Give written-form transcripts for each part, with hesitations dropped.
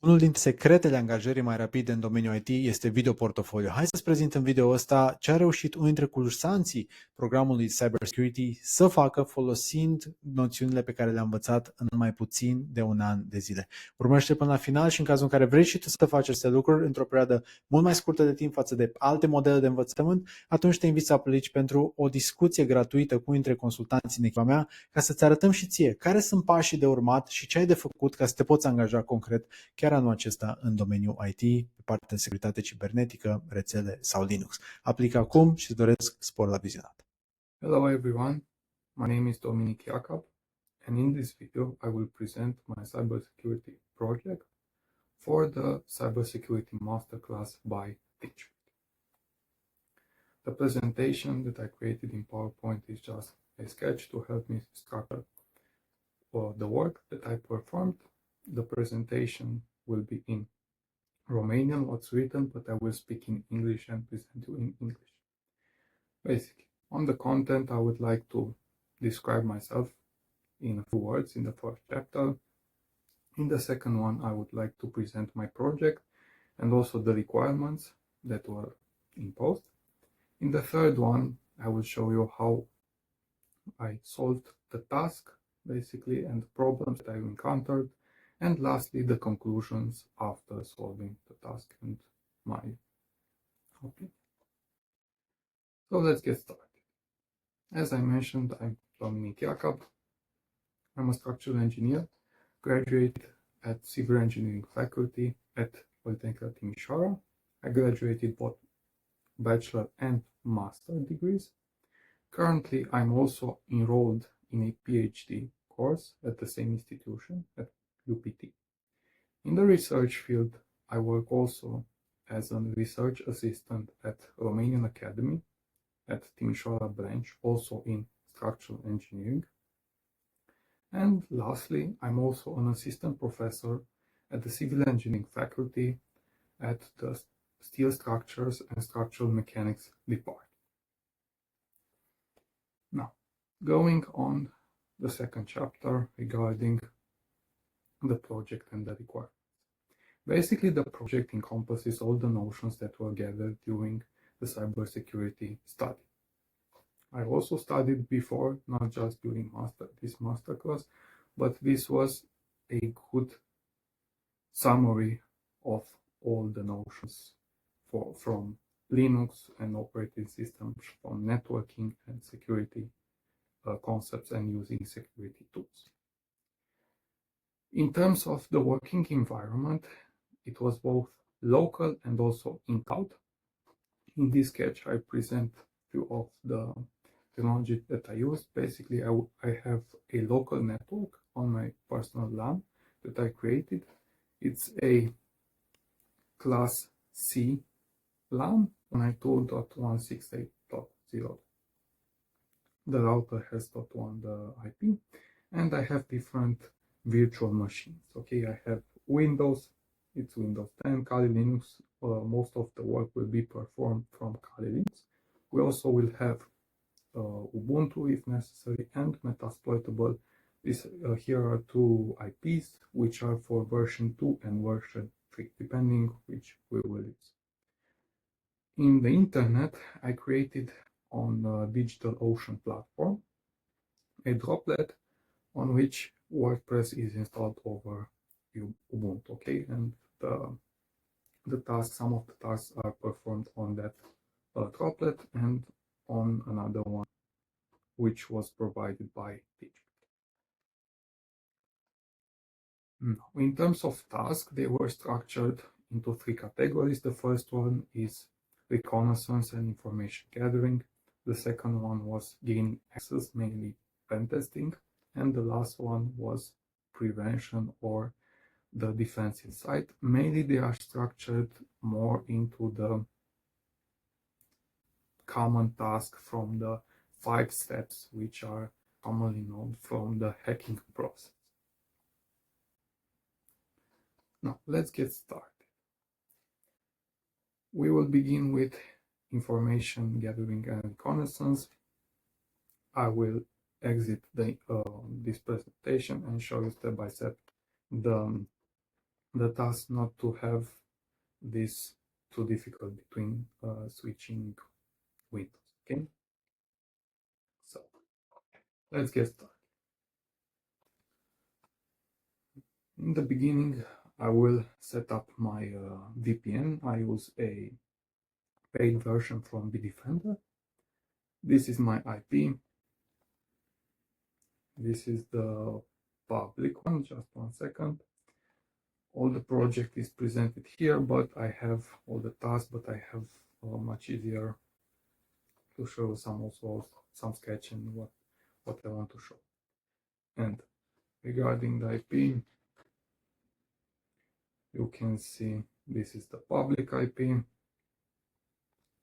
Unul dintre secretele angajării mai rapide în domeniul IT este video portofoliu. Hai să-ți prezint în video ăsta ce a reușit unul dintre cursanții programului Cybersecurity să facă folosind noțiunile pe care le-a învățat în mai puțin de un an de zile. Urmărește până la final și în cazul în care vrei și tu să faci aceste lucruri într-o perioadă mult mai scurtă de timp față de alte modele de învățământ, atunci te invit să aplici pentru o discuție gratuită cu dintre consultanții în echipa mea ca să-ți arătăm și ție care sunt pașii de urmat și ce ai de făcut ca să te poți angaja concret chiar anul acesta în domeniul IT, pe partea de securitate cibernetică, rețele sau Linux. Aplică acum și îți doresc spor la vizionat. Hello everyone, my name is Dominiq Jakab, and in this video I will present my cybersecurity project for the cybersecurity masterclass by Teach. The presentation that I created in PowerPoint is just a sketch to help me structure the work that I performed. The presentation will be in Romanian, what's written, but I will speak in English and present you in English. Basically, on the content, I would like to describe myself in a few words in the first chapter. In the second one, I would like to present my project and also the requirements that were imposed. In the third one, I will show you how I solved the task, basically, and the problems that I encountered. And lastly, the conclusions after solving the task and my opinion. So let's get started. As I mentioned, I'm Dominiq Jakab. I'm a structural engineer, graduate at Civil Engineering faculty at Portofoliul Timisoara. I graduated both bachelor and master degrees. Currently, I'm also enrolled in a PhD course at the same institution, at UPT. In the research field, I work also as a research assistant at Romanian Academy, at Timisoara branch, also in structural engineering. And lastly, I'm also an assistant professor at the Civil Engineering faculty at the Steel Structures and Structural Mechanics department. Now, going on the second chapter regarding the project and the requirements. Basically, the project encompasses all the notions that were gathered during the cybersecurity study. I also studied before, not just during this masterclass, but this was a good summary of all the notions from Linux and operating systems, from networking and security concepts and using security tools. In terms of the working environment, it was both local and also in cloud. In this sketch, I present few of the technology that I use. Basically, I have a local network on my personal LAN that I created. It's a class C LAN on 2.168.0. The router has .1 the IP, and I have different virtual machines. Okay, I have Windows, it's Windows 10, Kali Linux. Most of the work will be performed from Kali Linux. We also will have Ubuntu if necessary and Metasploitable. Here are two IPs which are for version 2 and version 3, depending which we will use. In the internet, I created on DigitalOcean platform a droplet on which WordPress is installed over Ubuntu, okay, and the tasks, some of the tasks are performed on that droplet and on another one which was provided by Teach. In terms of tasks, they were structured into three categories. The first one is reconnaissance and information gathering. The second one was gaining access, mainly pen testing, and the last one was prevention or the defense inside. Mainly they are structured more into the common task from the 5 steps which are commonly known from the hacking process. Now let's get started. We will begin with information gathering and reconnaissance. I will exit this presentation and show you step by step the the task not to have this too difficult between switching windows. Okay, so let's get started. In the beginning, I will set up my VPN. I use a paid version from Bitdefender. This is my IP. This is the public one. Just 1 second. All the project is presented here, but I have all the tasks, but I have much easier to show some sketch and what I want to show. And regarding the IP, you can see this is the public IP.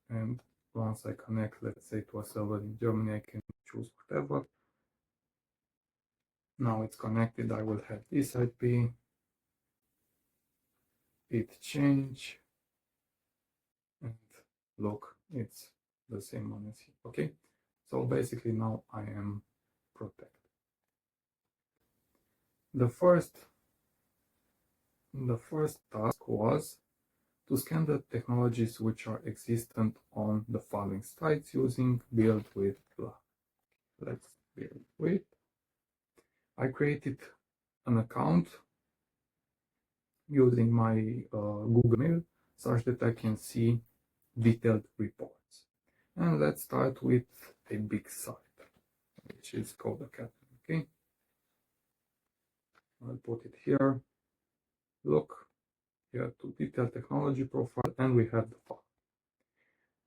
And once I connect, let's say, to a server in Germany, I can choose whatever. Now it's connected, I will have this IP. It change. And look, it's the same one as here. Okay, so basically now I am protected. The first task was to scan the technologies which are existent on the following sites using build with blah. Let's build with. I created an account using my Google Mail such that I can see detailed reports. And let's start with a big site, which is called Academy. Okay, I'll put it here. Look, here to detailed technology profile, and we have the file.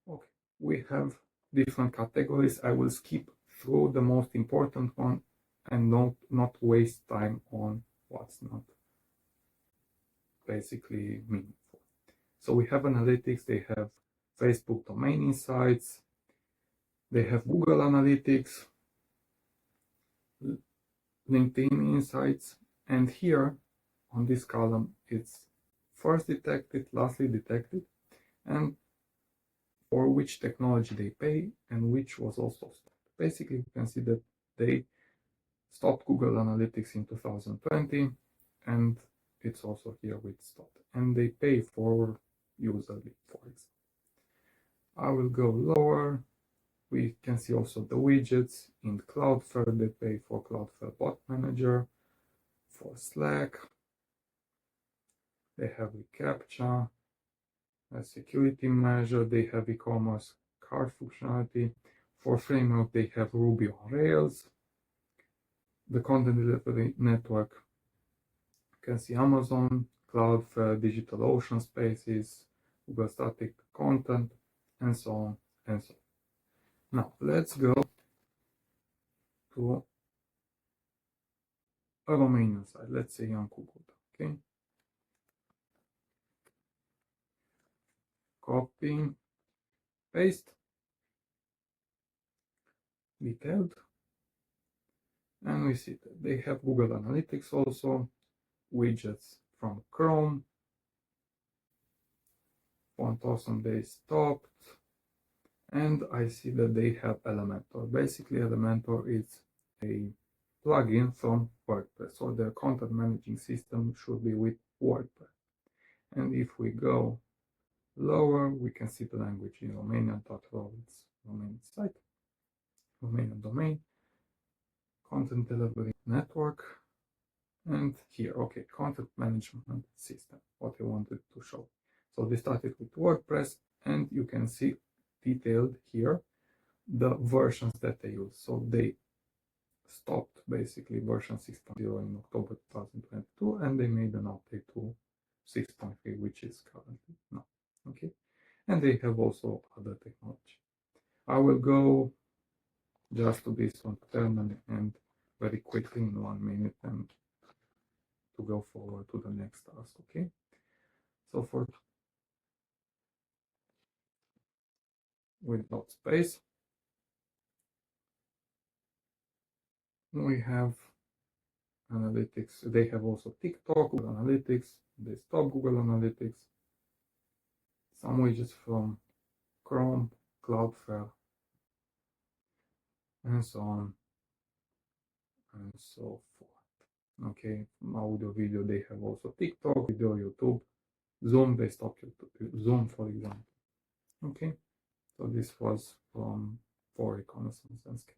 Okay, we have different categories. I will skip through the most important one and not waste time on what's not basically meaningful. So we have analytics. They have Facebook domain insights. They have Google Analytics, LinkedIn insights, and here on this column it's first detected, lastly detected, and for which technology they pay and which was also stopped. Basically, you can see that they stopped Google Analytics in 2020, and it's also here with stopped. And they pay for user lead, for example. I will go lower. We can see also the widgets in Cloudflare. They pay for Cloudflare Bot Manager, for Slack. They have reCAPTCHA, a security measure. They have e-commerce card functionality. For framework, they have Ruby on Rails. The content delivery network, you can see Amazon, Cloudflare, DigitalOcean Spaces, Google Static Content, and so on and so on. Now, let's go to a Romanian site. Let's say on Google. Okay. Copy, paste, detailed, and we see that they have Google Analytics also, widgets from Chrome, font awesome they stopped, and I see that they have Elementor. Basically, Elementor is a plugin from WordPress, so their content managing system should be with WordPress. And if we go lower, we can see the language in Romanian.ro, it's Romanian site, Romanian domain, content delivery network, and here, okay, content management system, what I wanted to show. So they started with WordPress, and you can see detailed here the versions that they use. So they stopped basically version 6.0 in October 2022, and they made an update to 6.3, which is currently now. Okay, and they have also other technology. I will go just to this one terminal and very quickly in 1 minute and to go forward to the next task. Okay, so for without space, we have analytics. They have also TikTok, Google Analytics. They stop Google Analytics. Some widgets from Chrome, Cloudflare, and so on and so forth. Okay, audio, video, they have also TikTok, video, YouTube, Zoom, they stop Zoom, for example. Okay, so this was for reconnaissance and scan.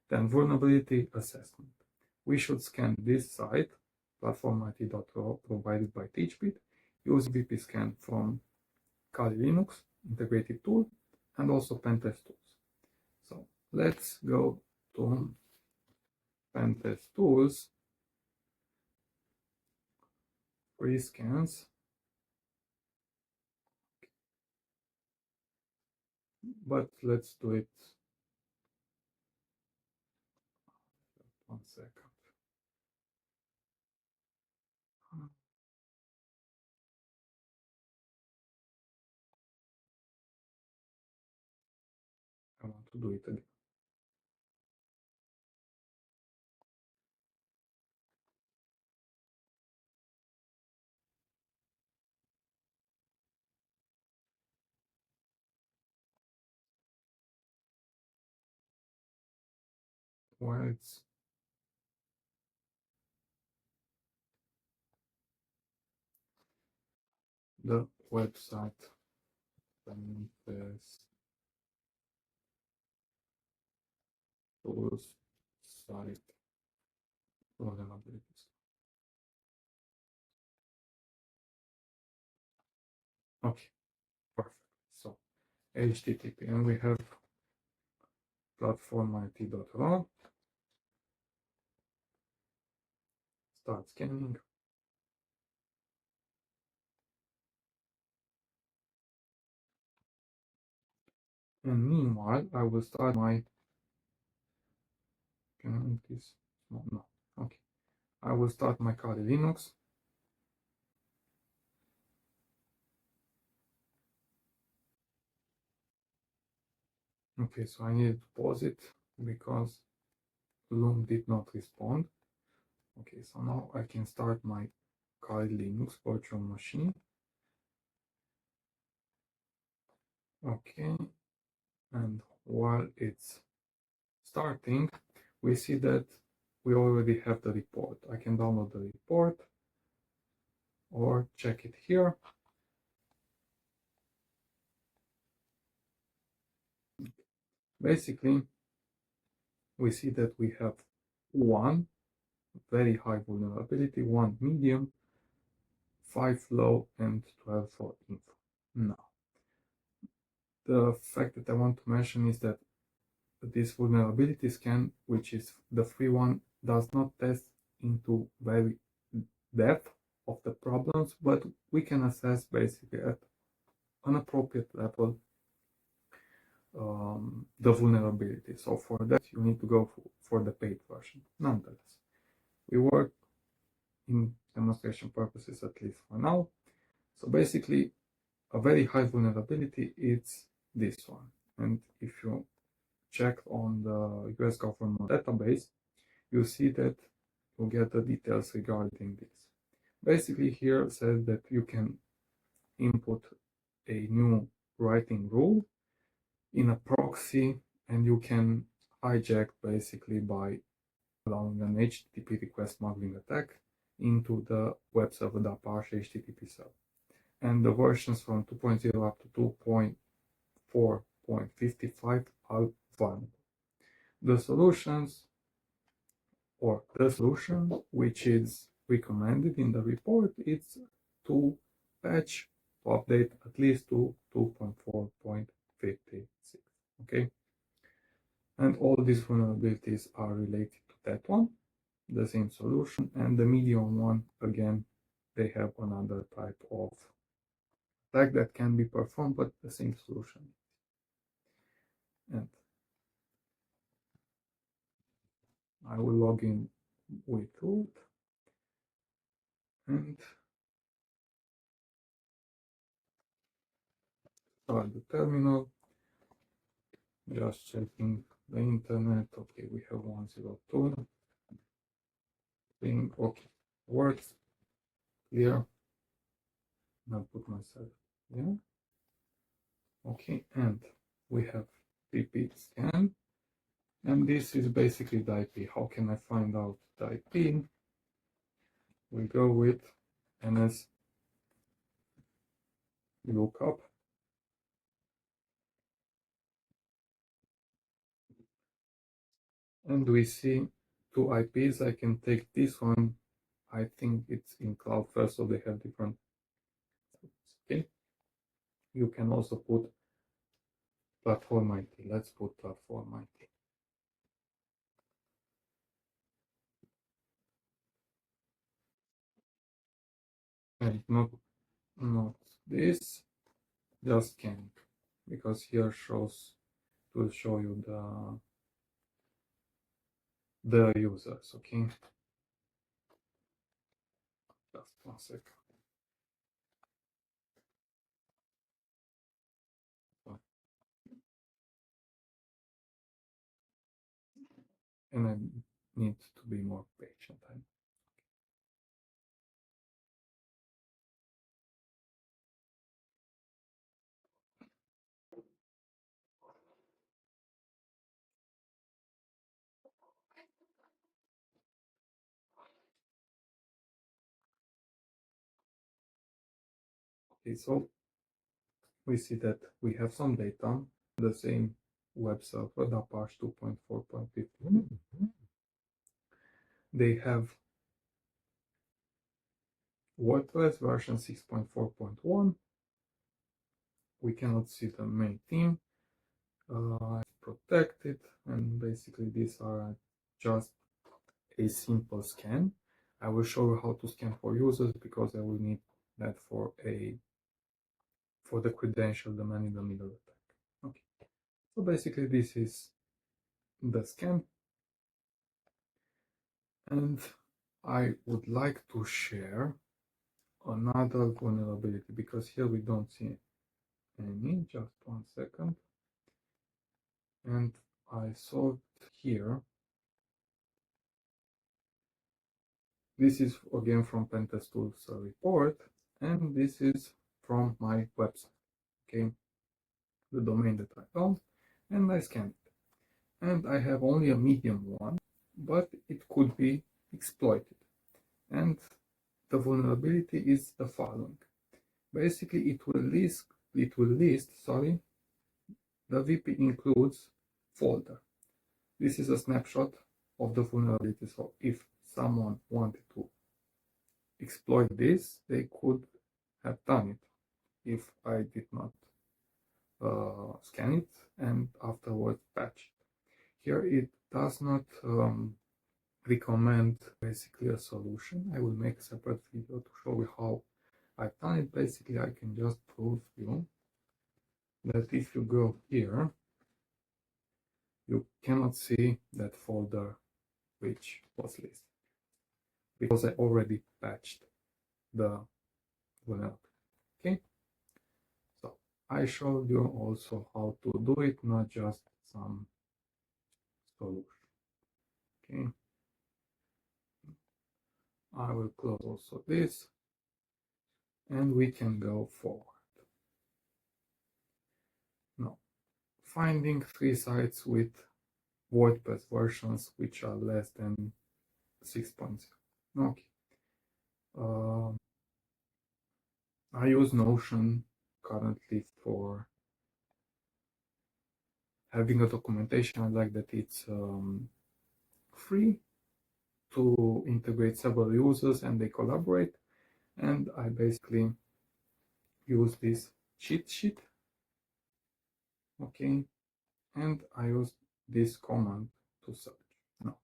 Then vulnerability assessment. We should scan this site, platformit.ro, provided by TeachBit, use VP scan from Kali Linux integrated tool, and also pentest tools. So let's go to pentest tools, free scans, but let's do it 1 second. I want to do it again. Where it's the website pentest tools site vulnerabilities. Okay, perfect. So HTTP, and we have platformit.ro. Start scanning. And meanwhile, I will start my. Can I make this? No. Okay. I will start my Kali Linux. Okay, so I needed to pause it because Loom did not respond. Okay, so now I can start my Kali Linux virtual machine. Okay, and while it's starting, we see that we already have the report. I can download the report or check it here. Basically, we see that we have one very high vulnerability, one medium, 5 low, and 12 for info. Now, the fact that I want to mention is that this vulnerability scan, which is the free one, does not test into very depth of the problems, but we can assess basically at an appropriate level the vulnerability. So for that, you need to go for the paid version. Nonetheless, we work in demonstration purposes, at least for now. So basically, a very high vulnerability is this one. And if you check on the US government database, you see that you get the details regarding this. Basically, here it says that you can input a new writing rule in a proxy, and you can hijack basically by allowing an HTTP request smuggling attack into the web server Dupa HTTP server. And the versions from 2.0 up to 2.4.55 are vulnerable. The solutions, or the solution which is recommended in the report, is to patch, to update at least to 2.4.56. Okay, and all these vulnerabilities are related to that one, the same solution, and the medium one, again, they have another type of attack that can be performed, but the same solution. And I will log in with root and start the terminal. Just checking the internet. Okay, we have 102. Ping. Okay, works. Clear. Now put myself here. Okay, and we have repeat scan. And this is basically the IP. How can I find out the IP? we go with ns lookup, and we see two IPs. I can take this one. I think it's in cloud first, so they have different. Okay. You can also put platform IT. Let's put platform IT. And not this, just scan, because here will show you the users. Okay. Just one second. And I need to be more patient. Okay, so we see that we have some data, the same web server, the Apache 2.4.15. They have WordPress version 6.4.1. We cannot see the main theme. Protected, and basically these are just a simple scan. I will show you how to scan for users, because I will need that for the credential, the man in the middle attack. Okay, so basically this is the scan, and I would like to share another vulnerability, because here we don't see any. Just one second. And I saw here, this is again from Pentest Tools report, and this is from my website. Okay, the domain that I found, and I scanned it. And I have only a medium one, but it could be exploited. And the vulnerability is the following. Basically, it will list the VP includes folder. This is a snapshot of the vulnerability. So if someone wanted to exploit this, they could have done it if I did not scan it and afterwards patch it. Here it does not recommend basically a solution. I will make a separate video to show you how I've done it. Basically, I can just prove you that if you go here, you cannot see that folder which was listed, because I already patched the vulnerability. Okay, so I showed you also how to do it, not just some solution. Okay, I will close also this, and we can go forward. Now, finding 3 sites with WordPress versions which are less than 6.0. Okay. I use Notion currently for having a documentation. I like that it's free to integrate several users and they collaborate. And I basically use this cheat sheet. Okay. And I use this command to search. Now,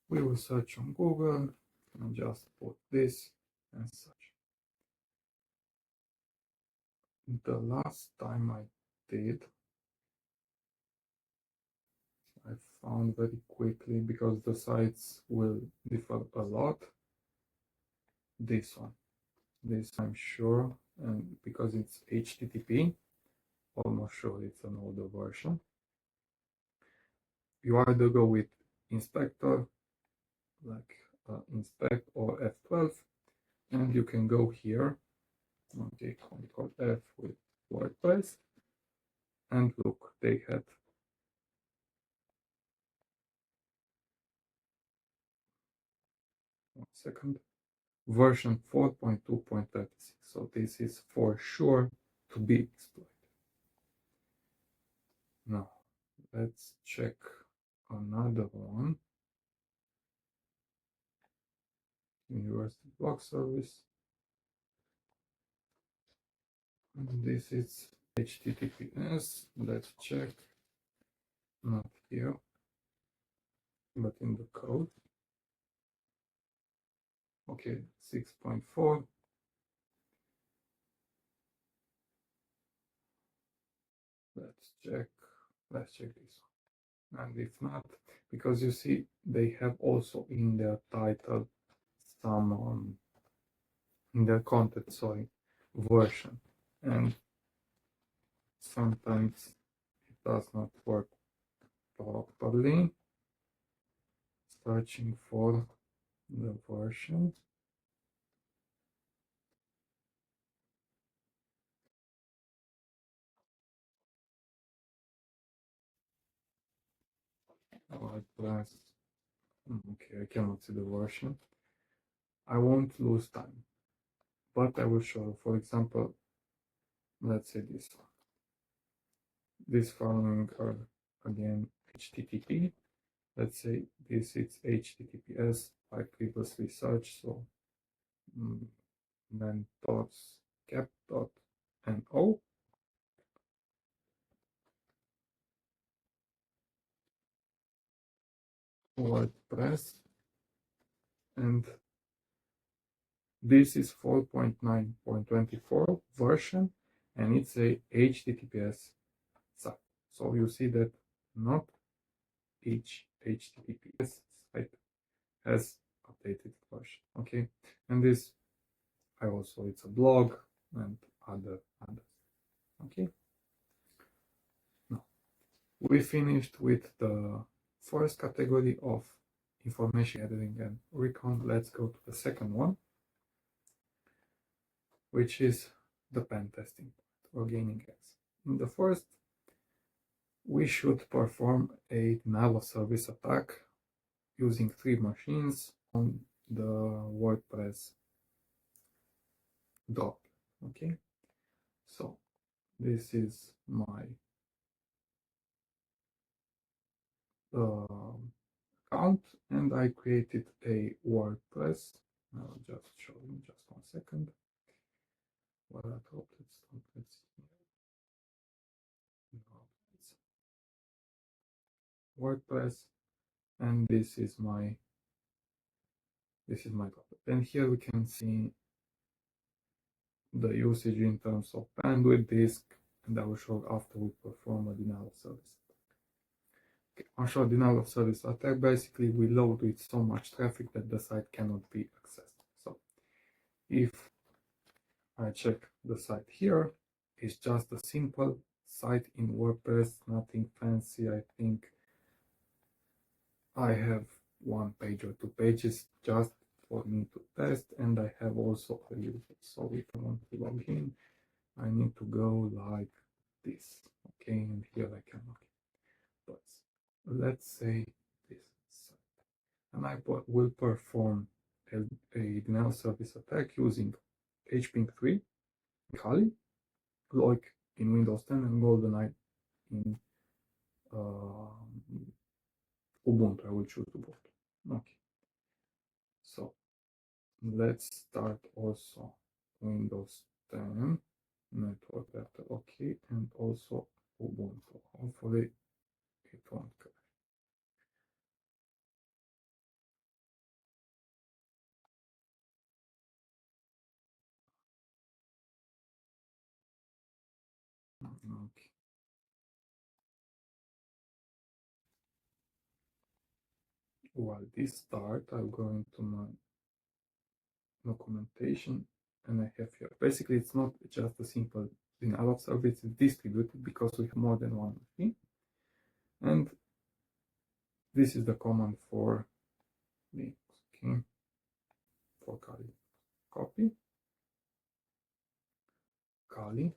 we will search on Google and just put this and search. The last time I did, I found very quickly, because the sites will differ a lot, this one. This I'm sure, and because it's HTTP, almost sure it's an older version. You either go with inspector, like inspect, or F12, and you can go here, okay, Ctrl F with WordPress, and look, they had second, version 4.2.36. So this is for sure to be exploited. Now, let's check another one. University block service. And this is HTTPS. Let's check. Not here, but in the code. Okay, 6.4. Let's check this one. And if not, because you see they have also in their title some in their content, sorry, version, and sometimes it does not work properly. Searching for the version. Plus, okay, I cannot see the version. I won't lose time, but I will show, for example, let's say this one. This following are again HTTP. Let's say this is HTTPS. I previously searched, so mentors cap.no. WordPress, and this is 4.9.24 version, and it's a HTTPS site. So you see that not each HTTPS site has updated version. Okay, and this it's a blog and others. Okay, now we finished with the first category of information gathering and recon. Let's go to the second one, which is the pen testing or gaining access. In the first, we should perform a denial of service attack using 3 machines on the WordPress drop. Okay, so this is my account, and I created a WordPress. I'll just show you just 1 second. WordPress, and this is my topic. And here we can see the usage in terms of bandwidth, disk, and I will show after we perform a denial of service. Okay, on show denial of service attack, basically we load with so much traffic that the site cannot be accessed. So if I check the site here, it's just a simple site in WordPress, nothing fancy. I think I have 1 page or 2 pages just for me to test, and I have also a user. So if I want to log in, I need to go like this. Okay, and here I can log in. But let's say this site, and I will perform a denial service attack using HPing3, Kali, like in Windows 10, and GoldenEye in Ubuntu. I will choose Ubuntu. Okay, so let's start also Windows 10 network data. Okay, and also Ubuntu. Hopefully it won't crash. Okay. While this starts, I'm going to my documentation, and I have here. Basically, it's not just a simple denial of service, it's distributed because we have more than 1 machine. And this is the command for Linux. Okay, for Kali. Copy. Kali.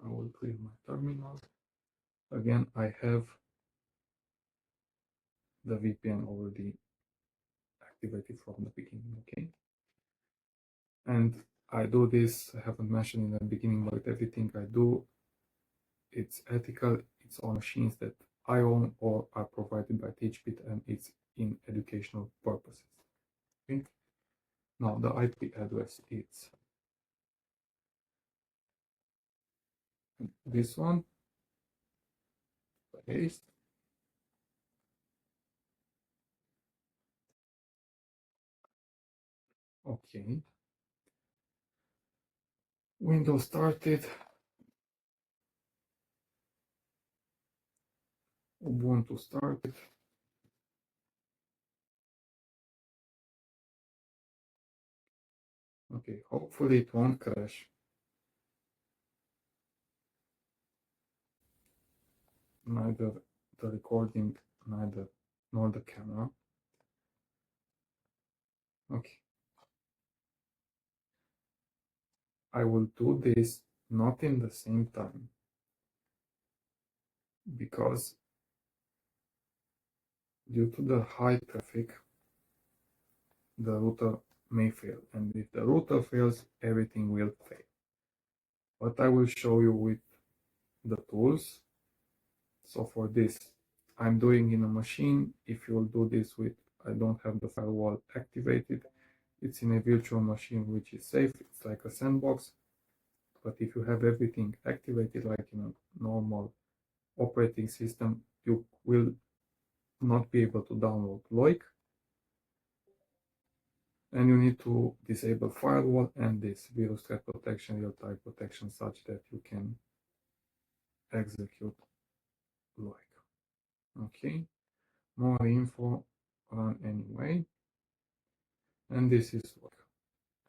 I will clear my terminal. Again, I have the VPN already activated from the beginning, okay? And I do this, I haven't mentioned in the beginning, but everything I do, it's ethical, it's on machines that I own or are provided by TeachBit, and it's in educational purposes. Okay? Now the IP address is this one, paste. Okay. Windows started. Ubuntu started. Okay, hopefully it won't crash. Neither the recording, neither nor the camera. Okay. I will do this not in the same time, because due to the high traffic, the router may fail, and if the router fails, everything will fail. But I will show you with the tools. So for this, I'm doing in a machine. If you'll do this with, I don't have the firewall activated, it's in a virtual machine, which is safe. It's like a sandbox. But if you have everything activated like in a normal operating system, you will not be able to download Loic, and you need to disable firewall and this virus threat protection, real-time protection, such that you can execute Loic. Okay, more info, run anyway, and this is Loic,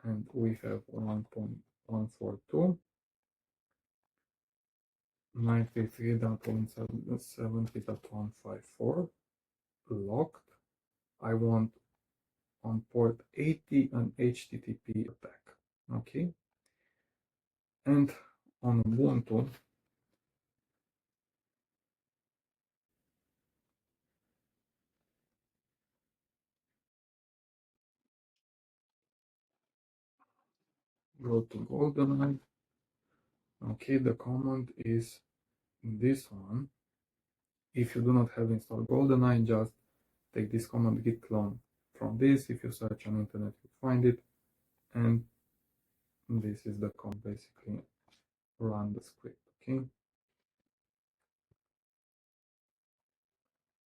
and we have 1.142 93.170.154 locked. I want on port 80 an HTTP attack. Okay, and on Ubuntu, go to GoldenEye. Okay, the command is this one. If you do not have installed GoldenEye, just take this command git clone from this. If you search on internet, you find it, and this is the command. Basically, run the script. Okay.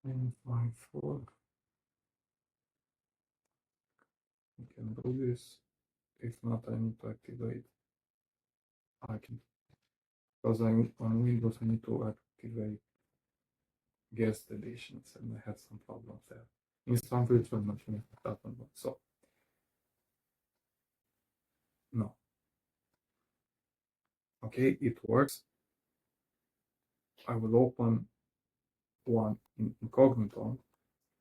954. You can do this. If not, I need to activate. I can, because I'm on Windows, I need to activate guest editions, and I had some problems there. In some virtual machine it happened. So no. Okay, it works. I will open one in incognito,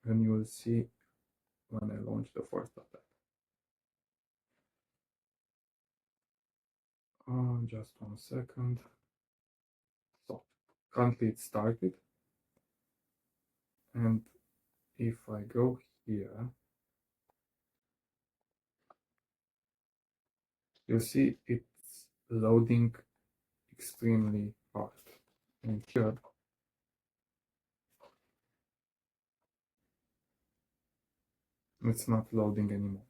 and you will see when I launch the first attack. Just 1 second. So currently it started, and if I go here, you see it's loading extremely hard. And here it's not loading anymore.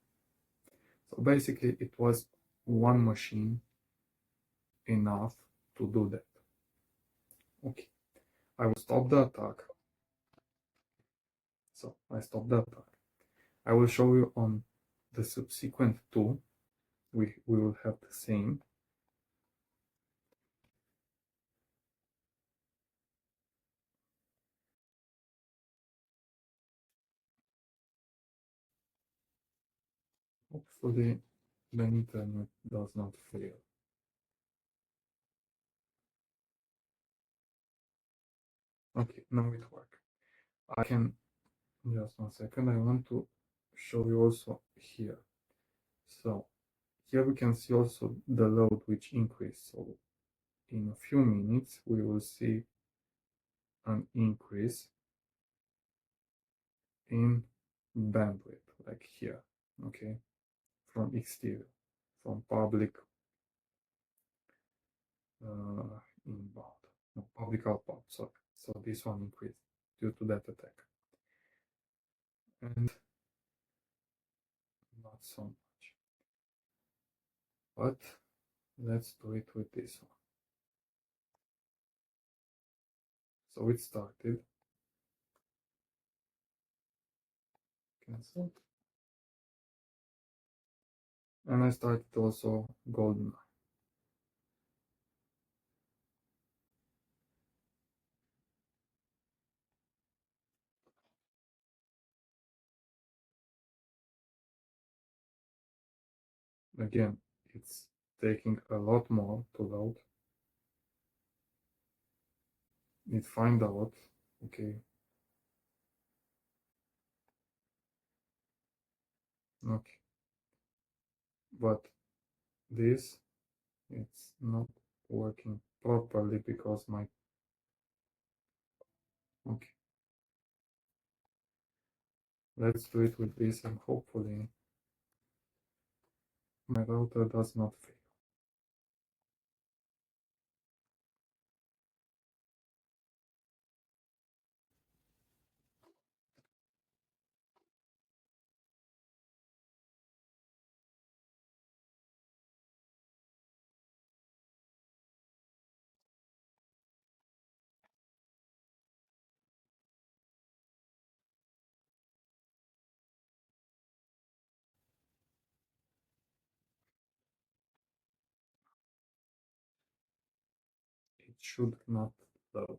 So basically it was one machine enough to do that. Okay, I will stop the attack. So I stop the attack. I will show you on the subsequent two, we will have the same. Hopefully the internet does not fail. Okay, now it works. I can, just 1 second, I want to show you also here. So here we can see also the load which increased. So in a few minutes we will see an increase in bandwidth. like here, okay, from exterior, from public inbound, no, public outbound, sorry. So this one increased due to that attack. And not so much. But let's do it with this one. So it started. Cancel. And I started also GoldenEye. Again, it's taking a lot more to load. It find out, okay. Okay. But this, it's not working properly because my, okay. Let's do it with this and hopefully my router does not fail. It should not load.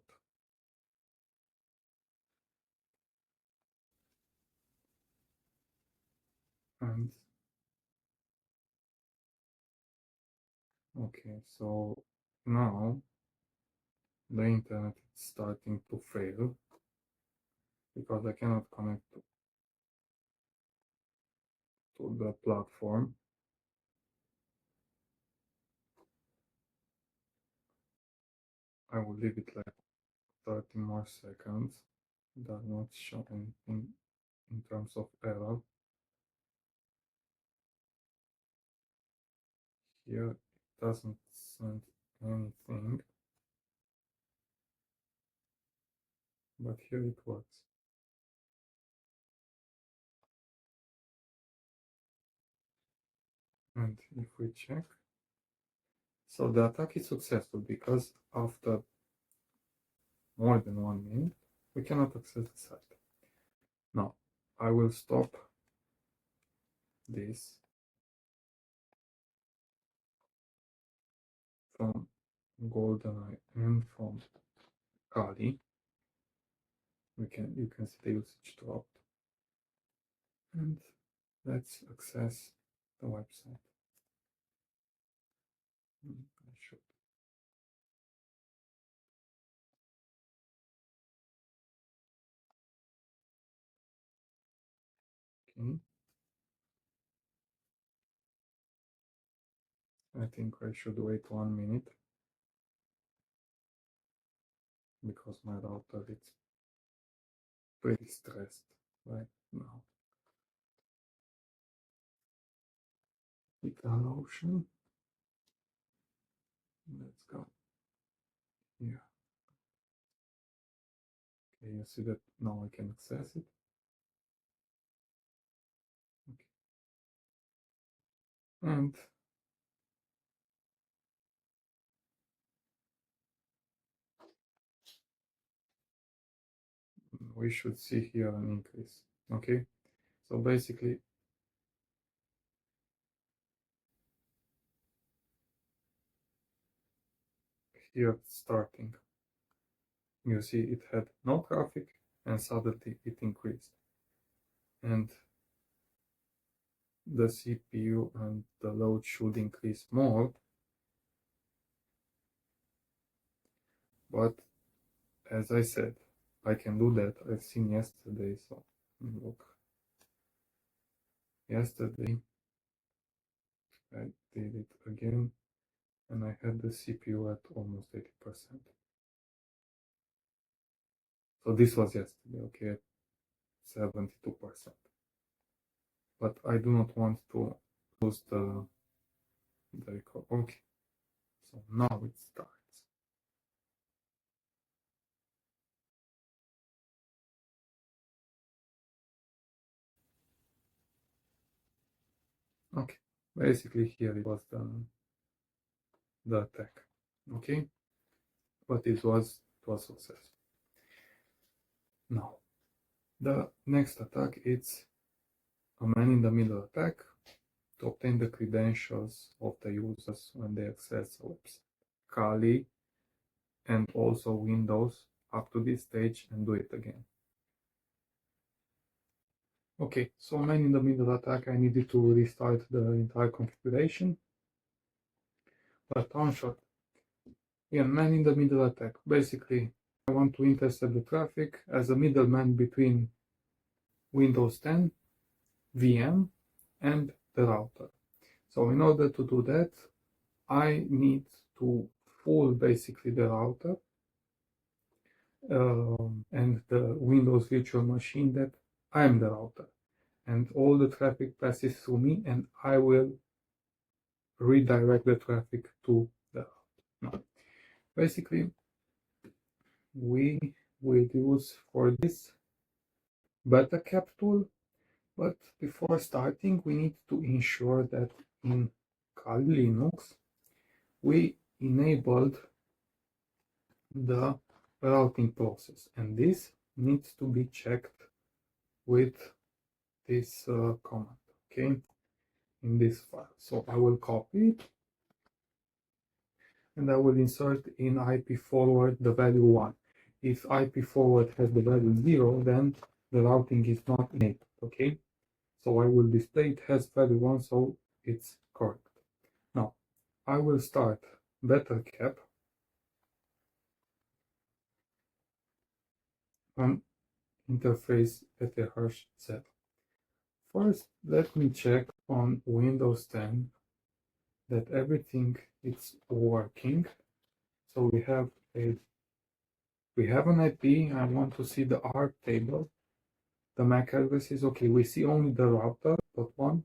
And okay, so now the internet is starting to fail because I cannot connect to the platform. I will leave it like 30 more seconds. It does not show anything in terms of error. Here it doesn't send anything, but here it works. And if we check, so the attack is successful because after more than 1 minute, we cannot access the site. Now, I will stop this from GoldenEye and from Kali. You can see the usage dropped. And let's access the website. I should. Okay. I think I should wait 1 minute because my router is pretty stressed right now. DigitalOcean. Let's go here. Okay, you see that now I can access it. Okay. And we should see here an increase. Okay, so basically here starting, you see it had no traffic and suddenly it increased, and the CPU and the load should increase more, but as I said, I can do that. I've seen yesterday, so look, yesterday I did it again and I had the CPU at almost 80%. So this was yesterday, okay, at 72%. but I do not want to lose the record. Okay, so now it starts. Okay, basically here it was the attack. Okay, but it was success. Now the next attack is a man-in-the-middle attack to obtain the credentials of the users when they access a website. Kali and also Windows up to this stage and do it again. Okay, so man-in-the-middle attack, I needed to restart the entire configuration. But on short, yeah, man-in-the-middle attack. Basically, I want to intercept the traffic as a middleman between Windows 10, VM, and the router. So in order to do that, I need to fool basically the router and the Windows virtual machine that I am the router. And all the traffic passes through me, and I will redirect the traffic to the router. Now, basically, we will use for this beta cap tool, but before starting, we need to ensure that in Kali Linux, we enabled the routing process, and this needs to be checked with this command, okay, in this file. So I will copy it and I will insert in IP forward the value 1. If IP forward has the value 0, then the routing is not enabled, okay? So I will display it has value 1, so it's correct. Now, I will start beta cap on interface /z. First, let me check on Windows 10 that everything is working. So we have an IP. I want to see the ARP table. The MAC address is okay. We see only the router .1,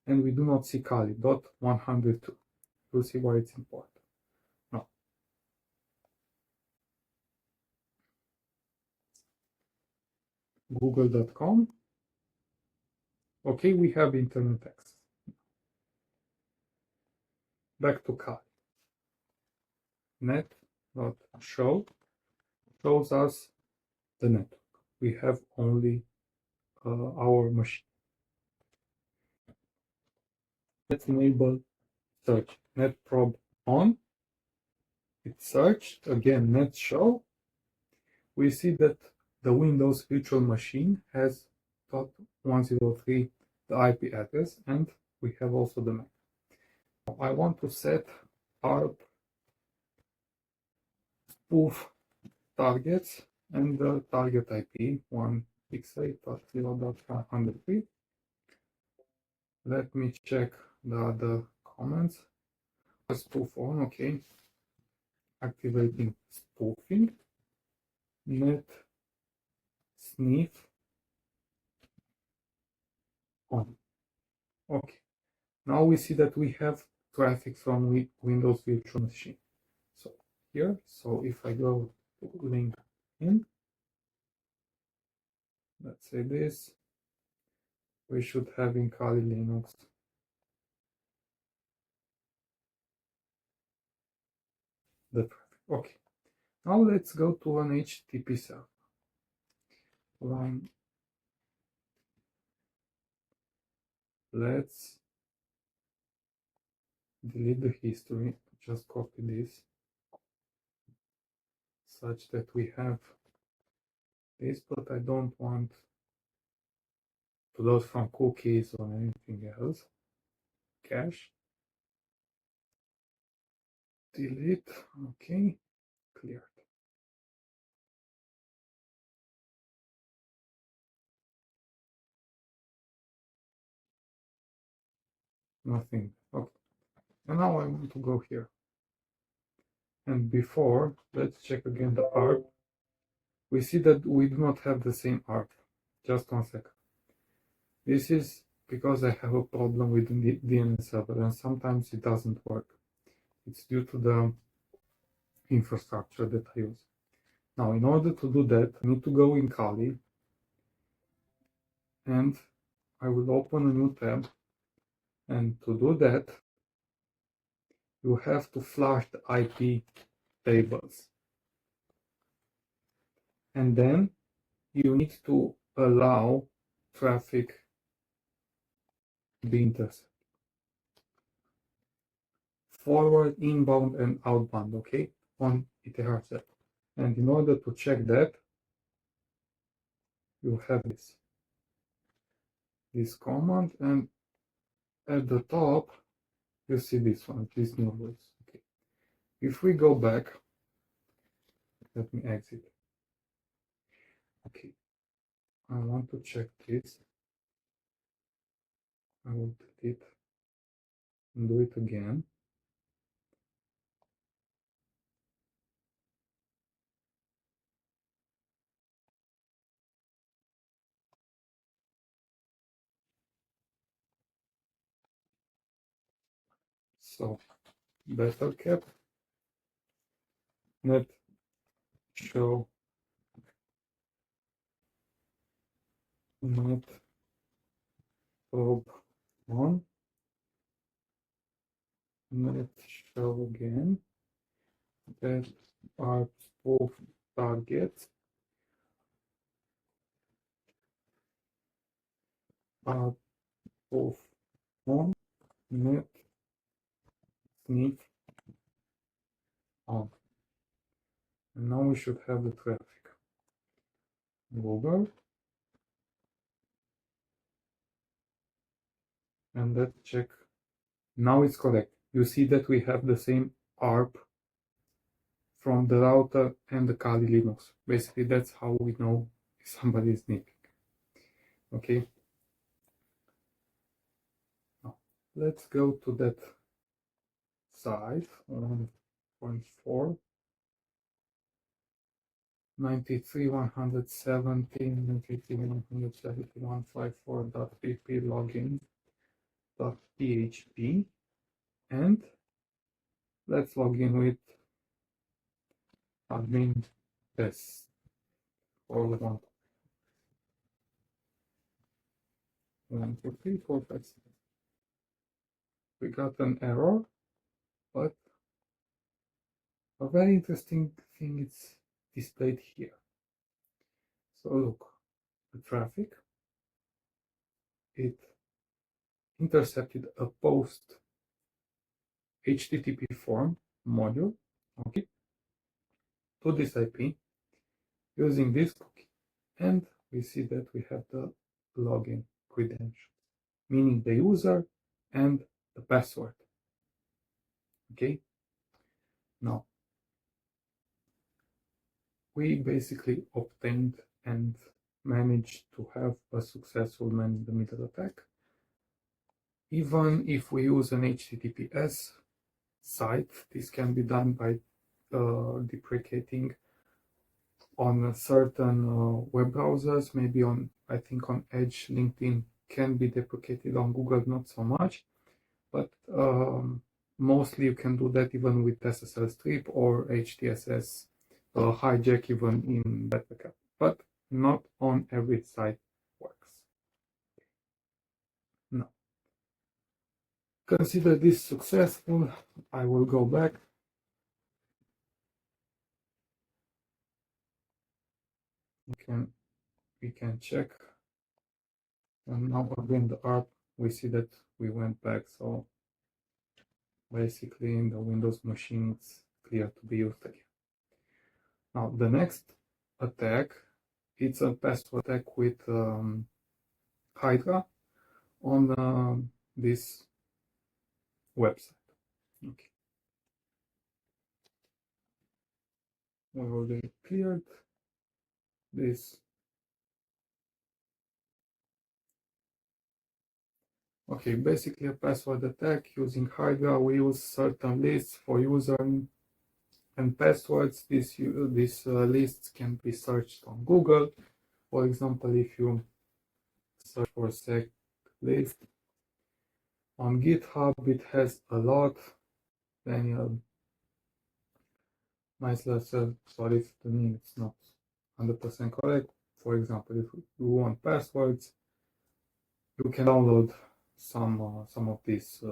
and we do not see Kali .102. You'll see why it's important. Now, google.com. Okay, we have internet access. Back to Kali. Net.show shows us the network. We have only our machine. Let's enable search. Netprobe on. It's searched. Again, net show. We see that the Windows virtual machine has .103 the IP address, and we have also the MAC. I want to set ARP spoof targets and the target IP 168.0.103. Let me check the other comments. Spoof on, okay. Activating spoofing. Net sniff on. Okay. Now we see that we have traffic from Windows virtual machine. So here, so if I go to link in, let's say this, we should have in Kali Linux the traffic. Okay. Now let's go to an HTTP server. Let's delete the history, just copy this, such that we have this, but I don't want to load from cookies or anything else. Cache. Delete. Okay. Cleared. Nothing. Okay. And now I want to go here. And before, let's check again the ARP. We see that we do not have the same ARP. Just 1 second. This is because I have a problem with the DNS server, and sometimes it doesn't work. It's due to the infrastructure that I use. Now, in order to do that, I need to go in Kali, and I will open a new tab. And to do that, you have to flush the IP tables. And then you need to allow traffic to be intercepted. Forward, inbound, and outbound, okay, on Ethernet. And in order to check that, you have this command, and at the top, you see this one, this new rules. Okay. If we go back, let me exit. Okay. I want to check this. I will delete and do it again. So, better cap, net show, net probe on, net show again, that are both targets, are both on, net sniff on. And now we should have the traffic. Google. And let's check. Now it's correct. You see that we have the same ARP from the router and the Kali Linux. Basically, that's how we know if somebody is sniffing. Okay. Now, let's go to that site 1.4. 93.117.93.171.54.pp login.php, and let's log in with admin test or 1, 2, 3, 4, 5, 6. We got an error, but a very interesting thing is displayed here. So look, the traffic, it intercepted a post HTTP form module, okay, to this IP using this cookie, and we see that we have the login credentials, meaning the user and the password. Okay, now we basically obtained and managed to have a successful man-in-the-middle attack. Even if we use an HTTPS site, this can be done by deprecating on certain web browsers, maybe on, I think on Edge. LinkedIn can be deprecated, on Google not so much, but mostly you can do that even with SSL strip or HTSS hijack, even in Betacap, but not on every site works. No. Consider this successful. I will go back. We can check, and now again the ARP, we see that we went back, so basically in the Windows machine it's clear to be used again. Now the next attack, it's a password attack with Hydra on this website. Okay, we already cleared this. Okay, basically a password attack using Hydra. We use certain lists for user and passwords. These lists can be searched on Google. For example, if you search for list. On GitHub it has a lot. Daniel Meisler said, sorry if the name is not 100% correct. For example, if you want passwords, you can download some of these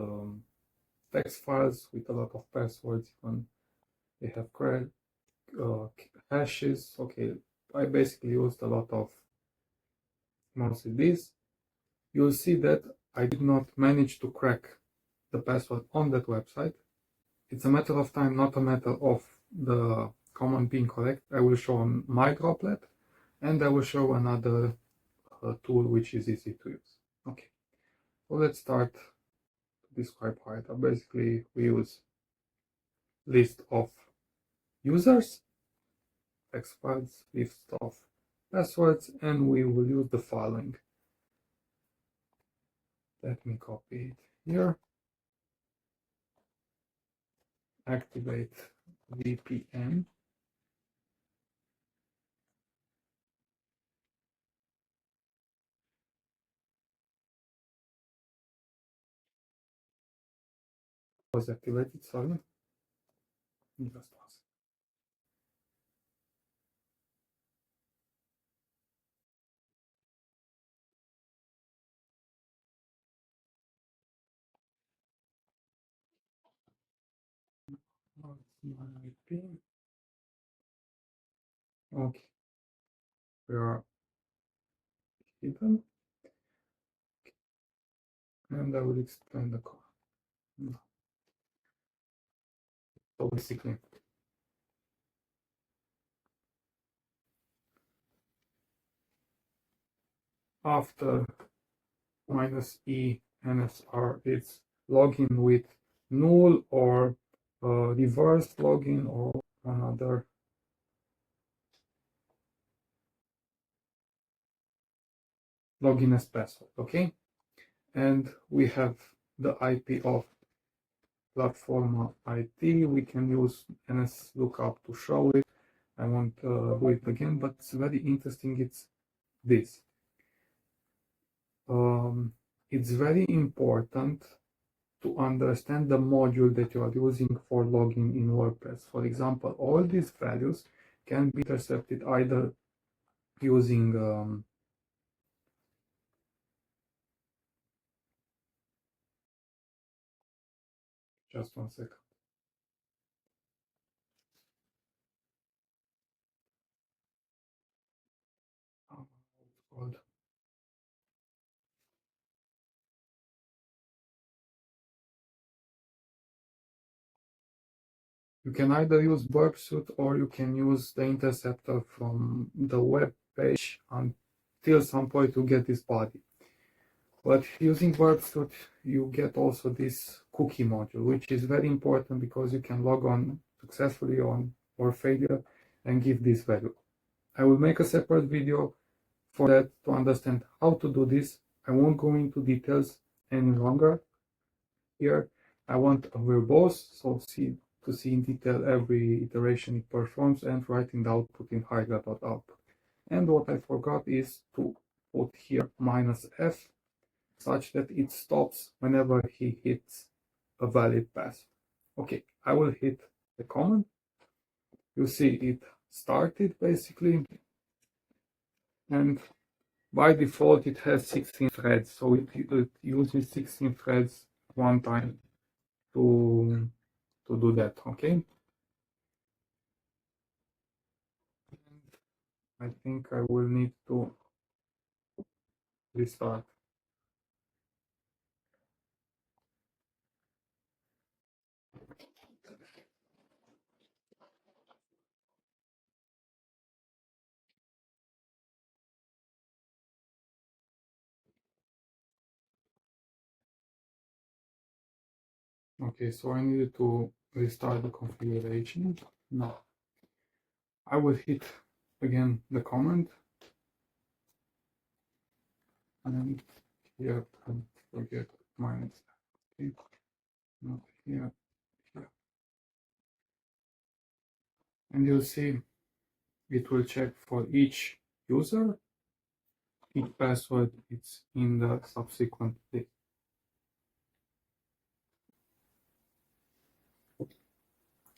text files with a lot of passwords. Even they have hashes. Okay, I basically used a lot of mostly this. You'll see that I did not manage to crack the password on that website. It's a matter of time, not a matter of the command being correct. I will show on my droplet, and I will show another tool which is easy to use. Okay, so let's start to describe how it. Basically, we use list of users, text files, list of passwords, and we will use the following. Let me copy it here. Activate VPN. Was activated, sorry. Just one second. My IP. Okay, we are hidden, and I will explain the code. So basically, after -e NSR, it's login with null or reverse login or another login as password. Okay, and we have the IP of platform IT. We can use NS lookup to show it. I won't do it again, but it's very interesting. It's this. It's very important to understand the module that you are using for logging in WordPress. For example, all these values can be intercepted either using just one second. Oh, it's called. You can either use Burp Suite or you can use the interceptor from the web page until some point to get this body. But using Burp Suite, you get also this cookie module, which is very important because you can log on successfully on or failure and give this value. I will make a separate video for that to understand how to do this. I won't go into details any longer. Here, I want a verbose, so to see in detail every iteration it performs and writing the output in hydra.output. And what I forgot is to put here -f, such that it stops whenever he hits a valid pass. Okay, I will hit the command. You see it started basically, and by default it has 16 threads, so it uses 16 threads one time to do that. Okay, I think I will need to restart. Okay, so I needed to restart the configuration. Now I will hit again the command, and here don't forget -. Okay, not here, here. And you'll see it will check for each user each password is in the subsequent list.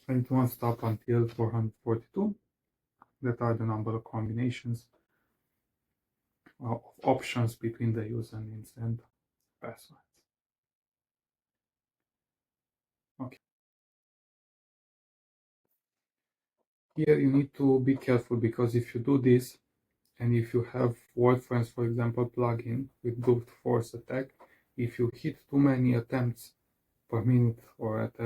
And it won't stop until 442. That are the number of combinations of options between the usernames and passwords. Okay. Here you need to be careful, because if you do this, and if you have WordFence, for example, plugin with brute force attack, if you hit too many attempts per minute or at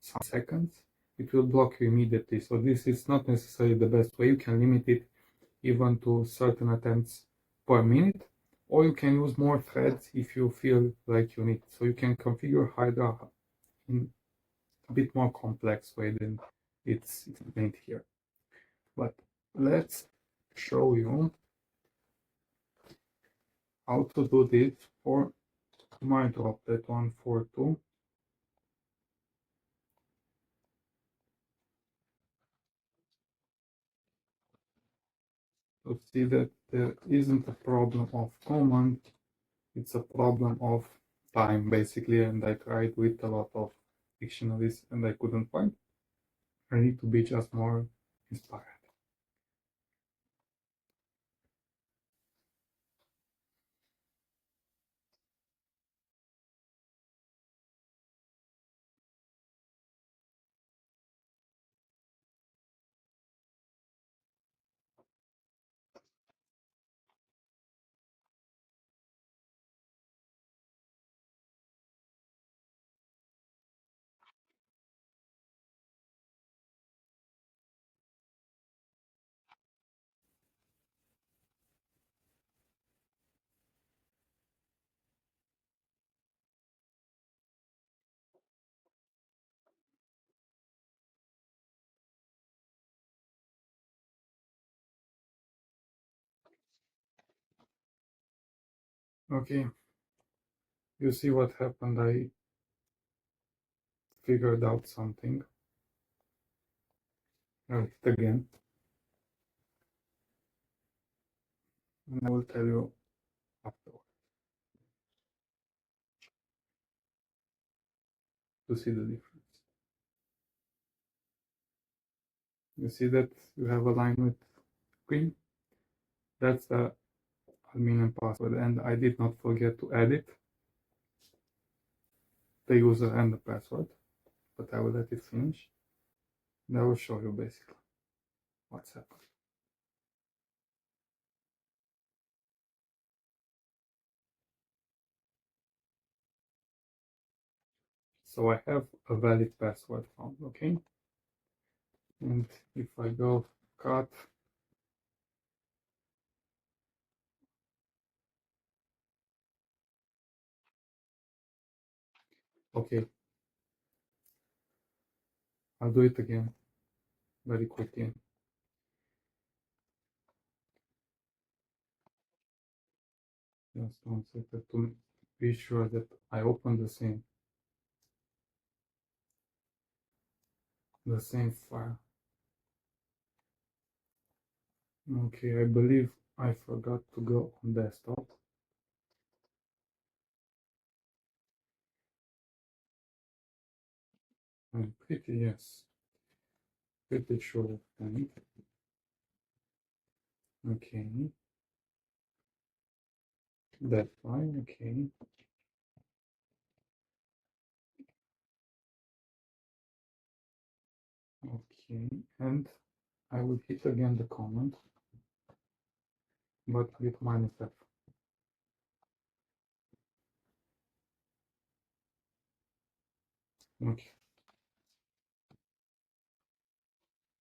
some seconds, it will block you immediately. So this is not necessarily the best way. You can limit it even to certain attempts per minute, or you can use more threads if you feel like you need. So you can configure Hydra in a bit more complex way than it's explained here. But let's show you how to do this for my droplet 142. To see that there isn't a problem of command, it's a problem of time basically, and I tried with a lot of dictionaries and I couldn't find. I need to be just more inspired. Okay, you see what happened. I figured out something. I'll hit again, and I will tell you afterwards to see the difference. You see that you have a line with green. That's the admin and password, and I did not forget to edit the user and the password, but I will let it finish, and I will show you basically what's happened. So I have a valid password found, okay? And if I go cut, okay, I'll do it again very quickly. Just one second to be sure that I open the same file. Okay, I believe I forgot to go on desktop. I'm pretty sure of that. Okay, that's fine. Okay, okay, and I will hit again the command, but with -F. Okay.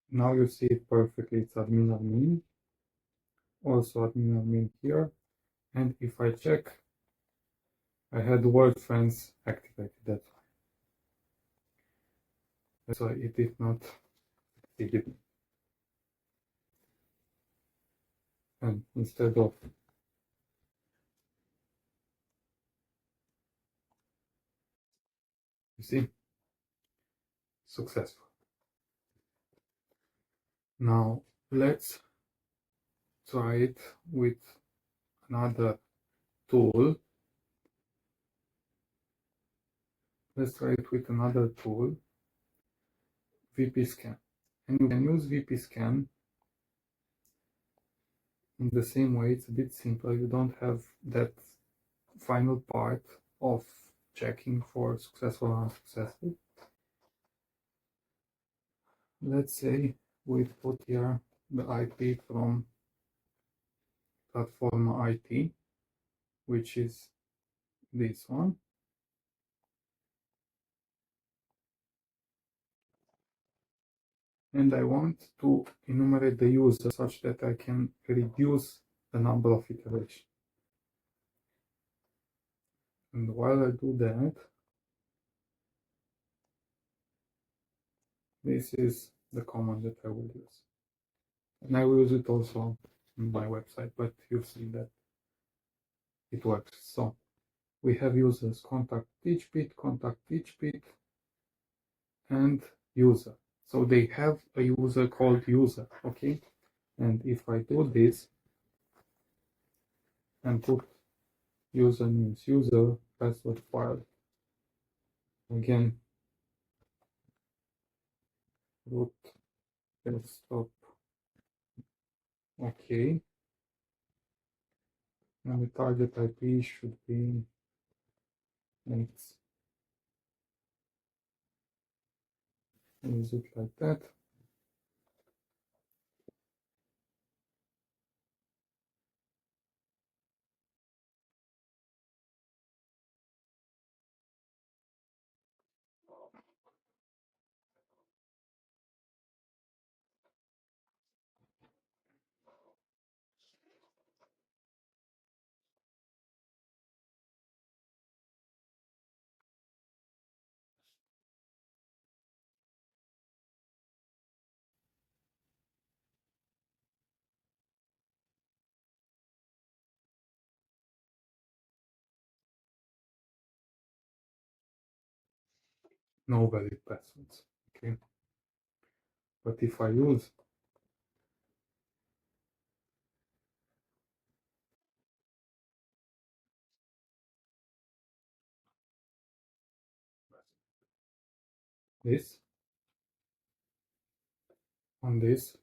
Now you see it perfectly. It's admin, also admin here. And if I check, I had WordFence activated. That's why it did not succeed. And instead of you see, successful. Now let's try it with another tool. Let's try it with another tool, VP Scan. And you can use VP Scan in the same way. It's a bit simpler. You don't have that final part of checking for successful or unsuccessful. Let's say we put here the IP from platform IT, which is this one. And I want to enumerate the user such that I can reduce the number of iterations. And while I do that, this is the command that I will use. And I will use it also on my website, but you've seen that it works. So we have users contact teach bit, and user. So they have a user called user, okay? And if I do this and put user means user password file, again, root desktop, okay. And the target IP should be X. Use it like that. No valid passwords, okay. But if I use this on this,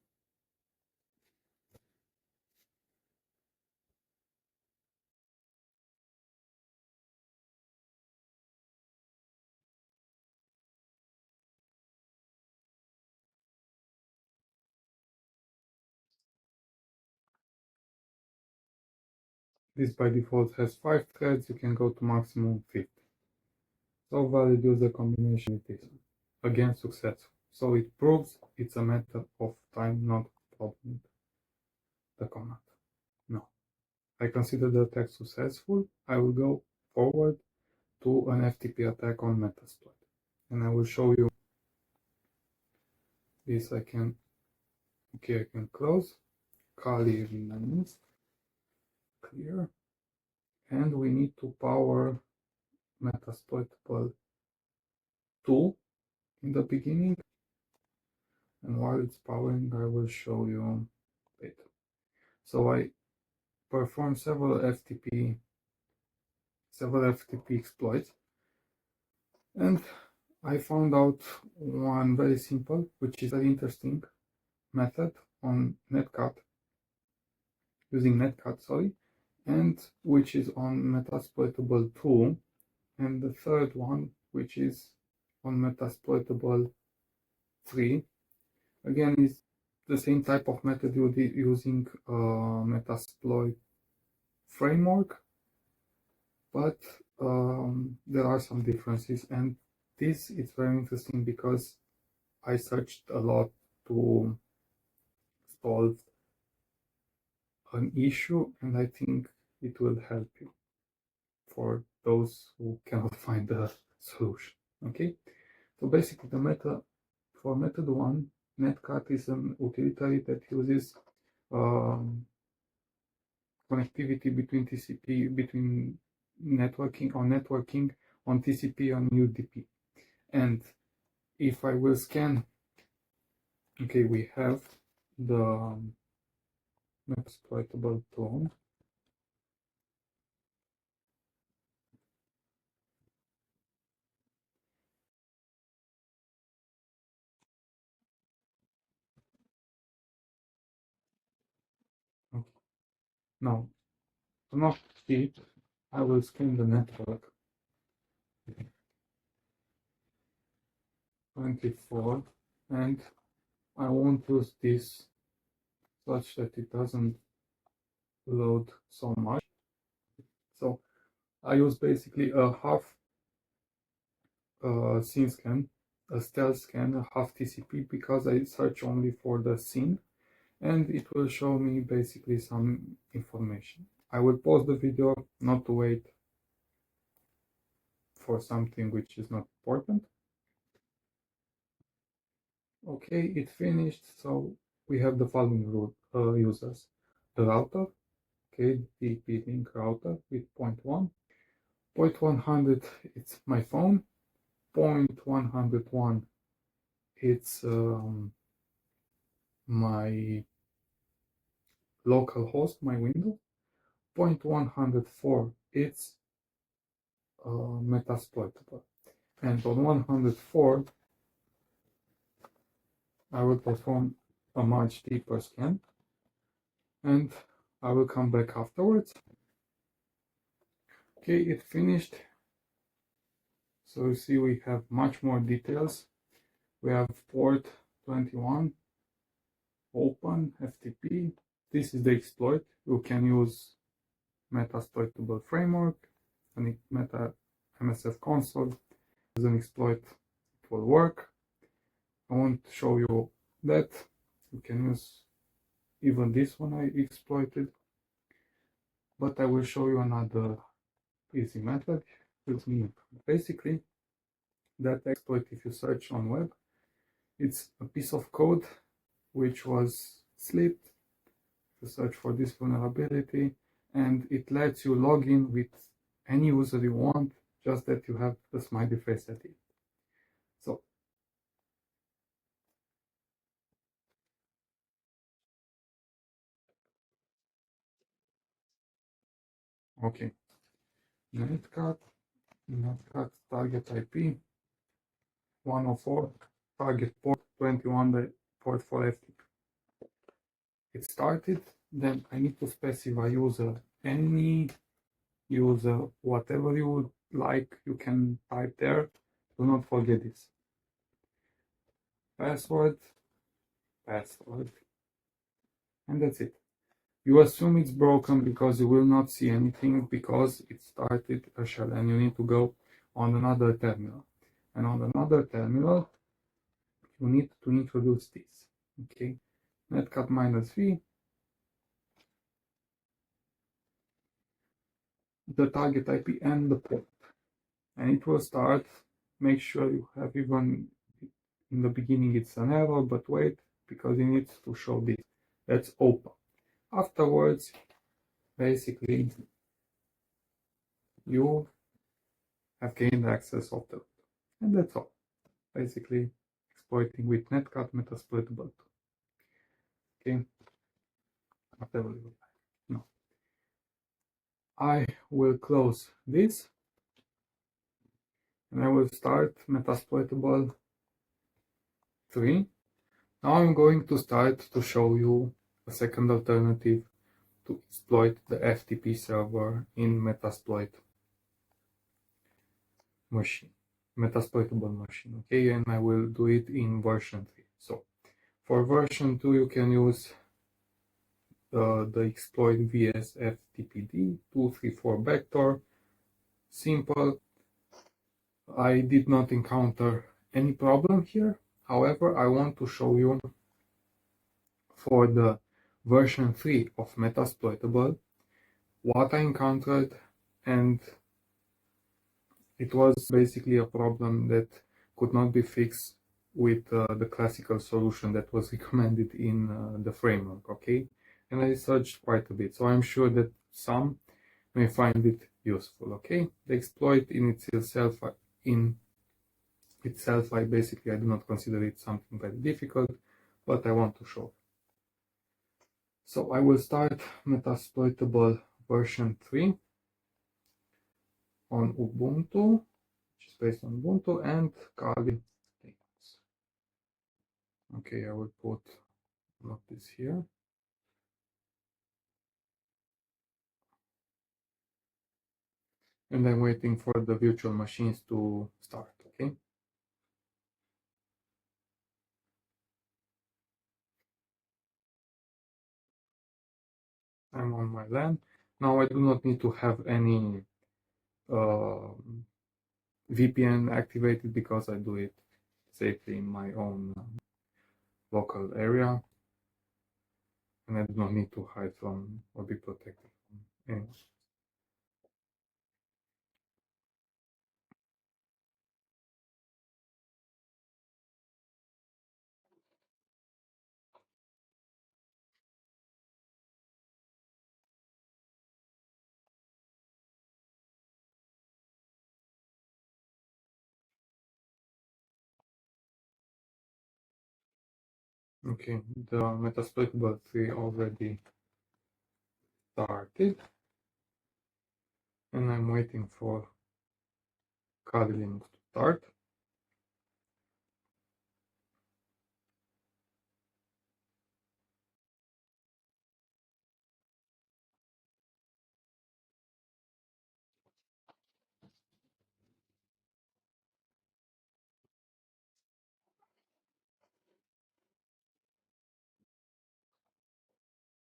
this by default has 5 threads, you can go to maximum 50. So valid user combination it is. Again, successful. So it proves it's a matter of time, not a problem. The command. No. I consider the attack successful. I will go forward to an FTP attack on Metasploit. And I will show you this. I can close. Clear names. Clear. And we need to power Metasploitable 2 in the beginning. And while it's powering, I will show you it. So I perform several FTP exploits, and I found out one very simple, which is very interesting method on netcat, using netcat, sorry, and which is on Metasploitable 2, and the third one, which is on Metasploitable 3. Again, is the same type of method using Metasploit framework, but there are some differences, and this is very interesting because I searched a lot to solve an issue, and I think it will help you for those who cannot find the solution. Okay, so basically for method 1, netcat is an utility that uses connectivity between networking on TCP on UDP. And if I will scan, okay, we have the Metasploitable 2. Now, to not cheat, I will scan the network. 24, and I won't use this such that it doesn't load so much. So I use basically a half scene scan, a stealth scan, a half TCP, because I search only for the scene, and it will show me basically some information. I will pause the video, not to wait for something which is not important. Okay, it finished. So we have the following users: the router, okay, DP link router with point 1. Point 100, it's my phone. Point 101, it's my local host, my Windows. Point 104, it's Metasploitable. And on 104, I will perform a much deeper scan, and I will come back afterwards. Okay, it finished. So you see we have much more details. We have port 21, open, FTP. This is the exploit. You can use Metasploitable framework and Meta MSF console. As an exploit, it will work. I won't show you that. You can use even this one I exploited, but I will show you another easy method. Basically, that exploit, if you search on web, it's a piece of code which was slipped. You search for this vulnerability, and it lets you log in with any user you want, just that you have the smiley face at it. So okay, netcat target IP 104, target port 21, the port for FTP. It started. Then I need to specify user, any user, whatever you would like, you can type there. Do not forget this. Password, and that's it. You assume it's broken because you will not see anything, because it started a shell, and you need to go on another terminal. And on another terminal, you need to introduce this. Okay, netcat -v, the target IP and the port, and it will start. Make sure you have, even in the beginning it's an error, but wait, because it needs to show this. That's open. Afterwards, basically, you have gained access of the root. And that's all. Basically, exploiting with netcat Metasploitable. Okay, whatever you like. No. I will close this, and I will start Metasploitable 3. Now I'm going to start to show you a second alternative to exploit the FTP server in Metasploitable machine. Okay, and I will do it in version 3. So for version 2, you can use the exploit vsftpd 234 vector. Simple. I did not encounter any problem here. However, I want to show you for the version 3 of Metasploitable what I encountered, and it was basically a problem that could not be fixed with the classical solution that was recommended in the framework. Okay, and I searched quite a bit, so I'm sure that some may find it useful. Okay, the exploit in itself, I do not consider it something very difficult, but I want to show. So I will start Metasploitable version 3 on Ubuntu, which is based on Ubuntu, and Kali Linux. Okay, I will put this here. and I'm waiting for the virtual machines to start, okay? I'm on my LAN. Now I do not need to have any VPN activated because I do it safely in my own local area, and I do not need to hide from or be protected from anyone. Okay, the Metasploitable 3 already started, and I'm waiting for cadrul to start.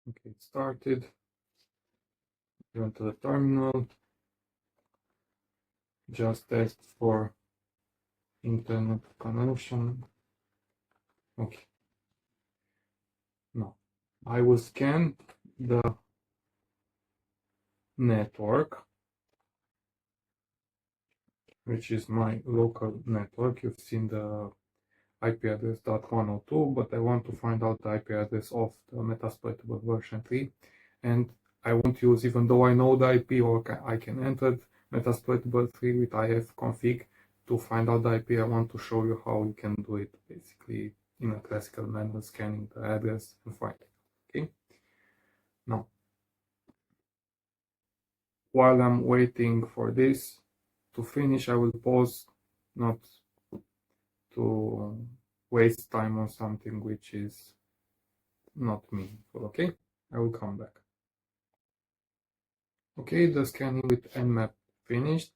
Okay, it started. Go to the terminal. Just test for internet connection. Okay. Now I will scan the network, which is my local network. You've seen the IP address .102, but I want to find out the IP address of the Metasploitable version 3, and I won't use, even though I know the IP, or I can enter Metasploitable 3 with ifconfig to find out the IP. I want to show you how you can do it basically in a classical manner, scanning the address and find it. Okay. Now, while I'm waiting for this to finish, I will pause, not to waste time on something which is not meaningful. Okay, I will come back. Okay, the scanning with Nmap finished.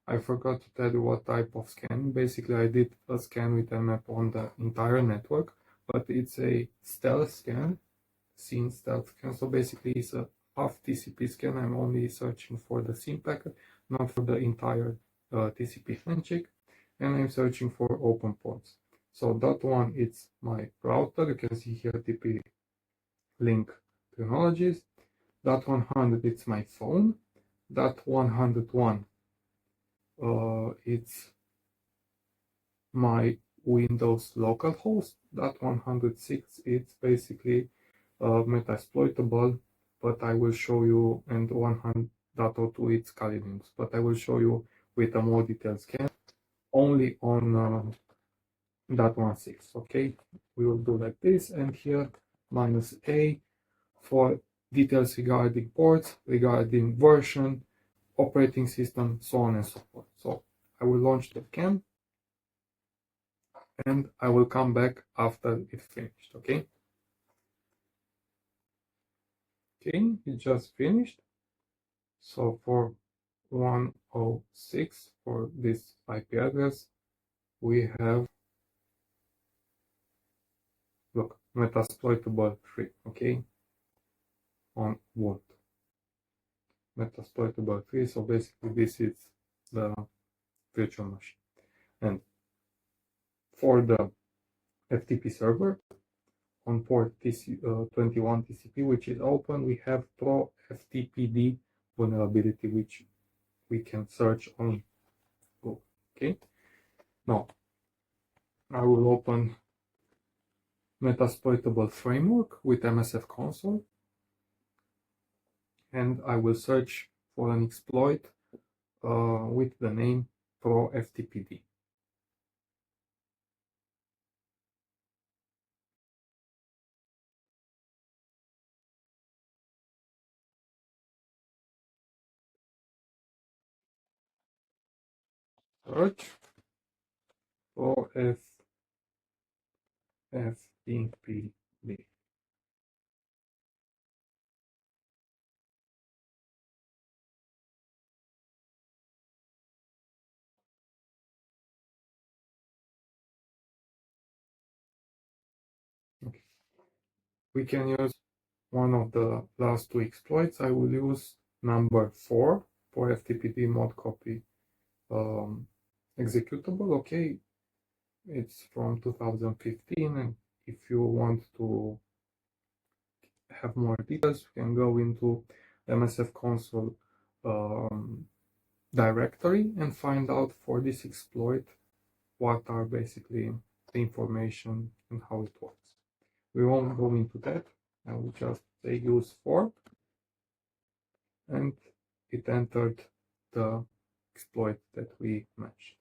I forgot to tell you what type of scan. Basically, I did a scan with Nmap on the entire network, but it's a stealth scan, scene stealth scan. So basically, it's a half TCP scan. I'm only searching for the SYN packet, not for the entire TCP handshake, and I'm searching for open ports. So that one, it's my router. You can see here TP link technologies. That 100, it's my phone. That 101, it's my Windows localhost. That 106, it's basically Metasploitable, but I will show you, and 100.02, it's Kali Linux, but I will show you with a more detailed scan only on that 16. Okay, we will do like this, and here -A for details regarding ports, regarding version, operating system, so on and so forth. So I will launch the cam, and I will come back after it's finished. Okay. Okay, it just finished. So for 106, for this IP address, we have, look, Metasploitable 3. Okay, on what? Metasploitable 3. So basically, this is the virtual machine. And for the FTP server, on port 21 TCP, which is open, we have pro FTPD vulnerability, which we can search on Google. Okay. Now I will open Metasploitable framework with MSF console, and I will search for an exploit with the name pro FTPD. Search pro FTPD. we can use one of the last two exploits. I will use number 4 for FTPD mod copy executable. Okay, it's from 2015, and if you want to have more details, you can go into MSF console directory and find out for this exploit what are basically the information and how it works. We won't go into that. I will just say use for, and it entered the exploit that we mentioned.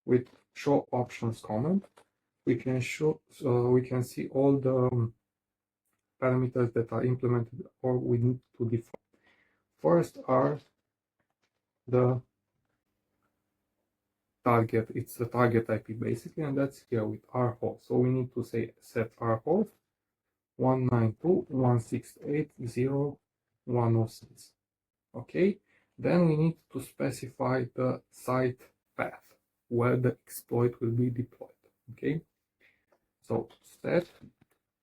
With show options command, we can see all the parameters that are implemented or we need to define. First are the target. It's the target IP basically, and that's here with our host. So we need to say set our host 192.168.0.106. Okay, then we need to specify the site path where the exploit will be deployed. Okay, so set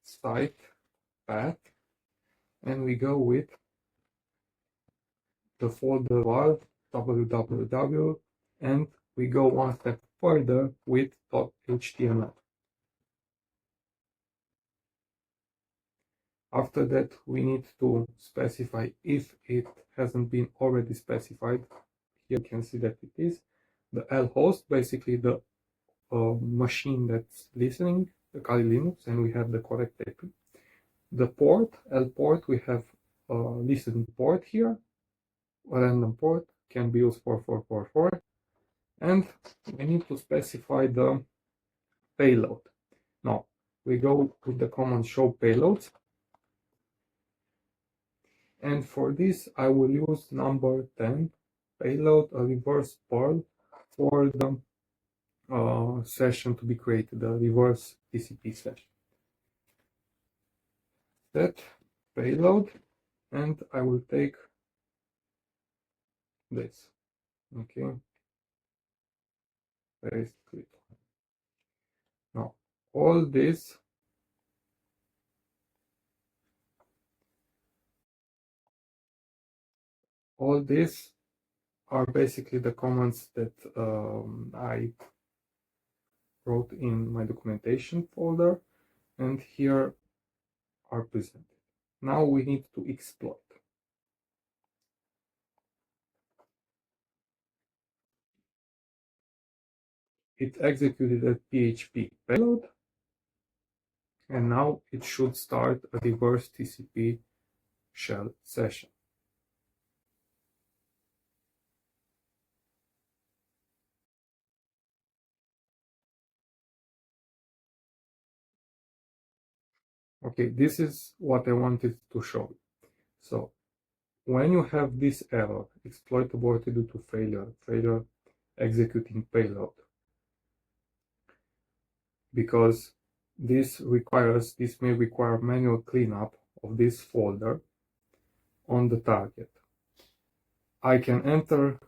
site path, and we go with the folder var www, and we go one step further with .html. After that, we need to specify, if it hasn't been already specified, here you can see that it is, the lhost, basically the machine that's listening, the Kali Linux, and we have the correct IP. The port, L port, we have a listening port here, a random port, can be used 4444, and we need to specify the payload. Now, we go with the command show payloads, and for this I will use number 10, payload, a reverse Perl for the session to be created, the reverse TCP session. Set payload, and I will take this. Okay, paste it. Now all this are basically the commands that I wrote in my documentation folder, and here are presented. Now we need to exploit. It executed a PHP payload, and now it should start a reverse TCP shell session. Okay, this is what I wanted to show you. So when you have this error, exploit aborted due to failure executing payload, because this may require manual cleanup of this folder on the target. I can enter,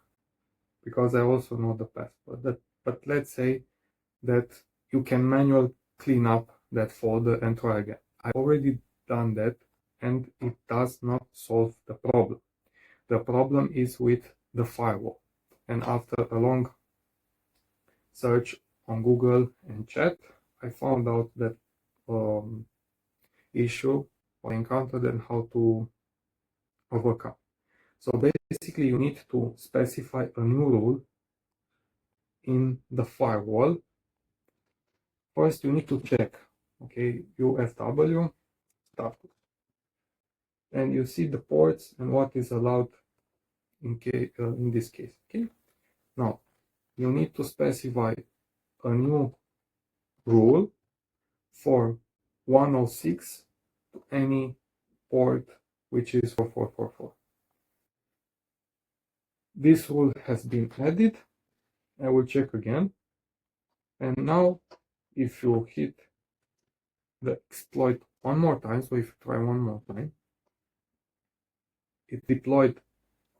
because I also know the password, but let's say that you can manually clean up that folder and try again. I've already done that, and it does not solve the problem. The problem is with the firewall. And after a long search on Google and chat, I found out that issue I encountered and how to overcome. So basically you need to specify a new rule in the firewall. First you need to check, okay, UFW status, and you see the ports and what is allowed in this case. Okay, now you need to specify a new rule for 106 to any port which is 4444. This rule has been added. I will check again, and now if you hit the exploit one more time, so if you try one more time, it deployed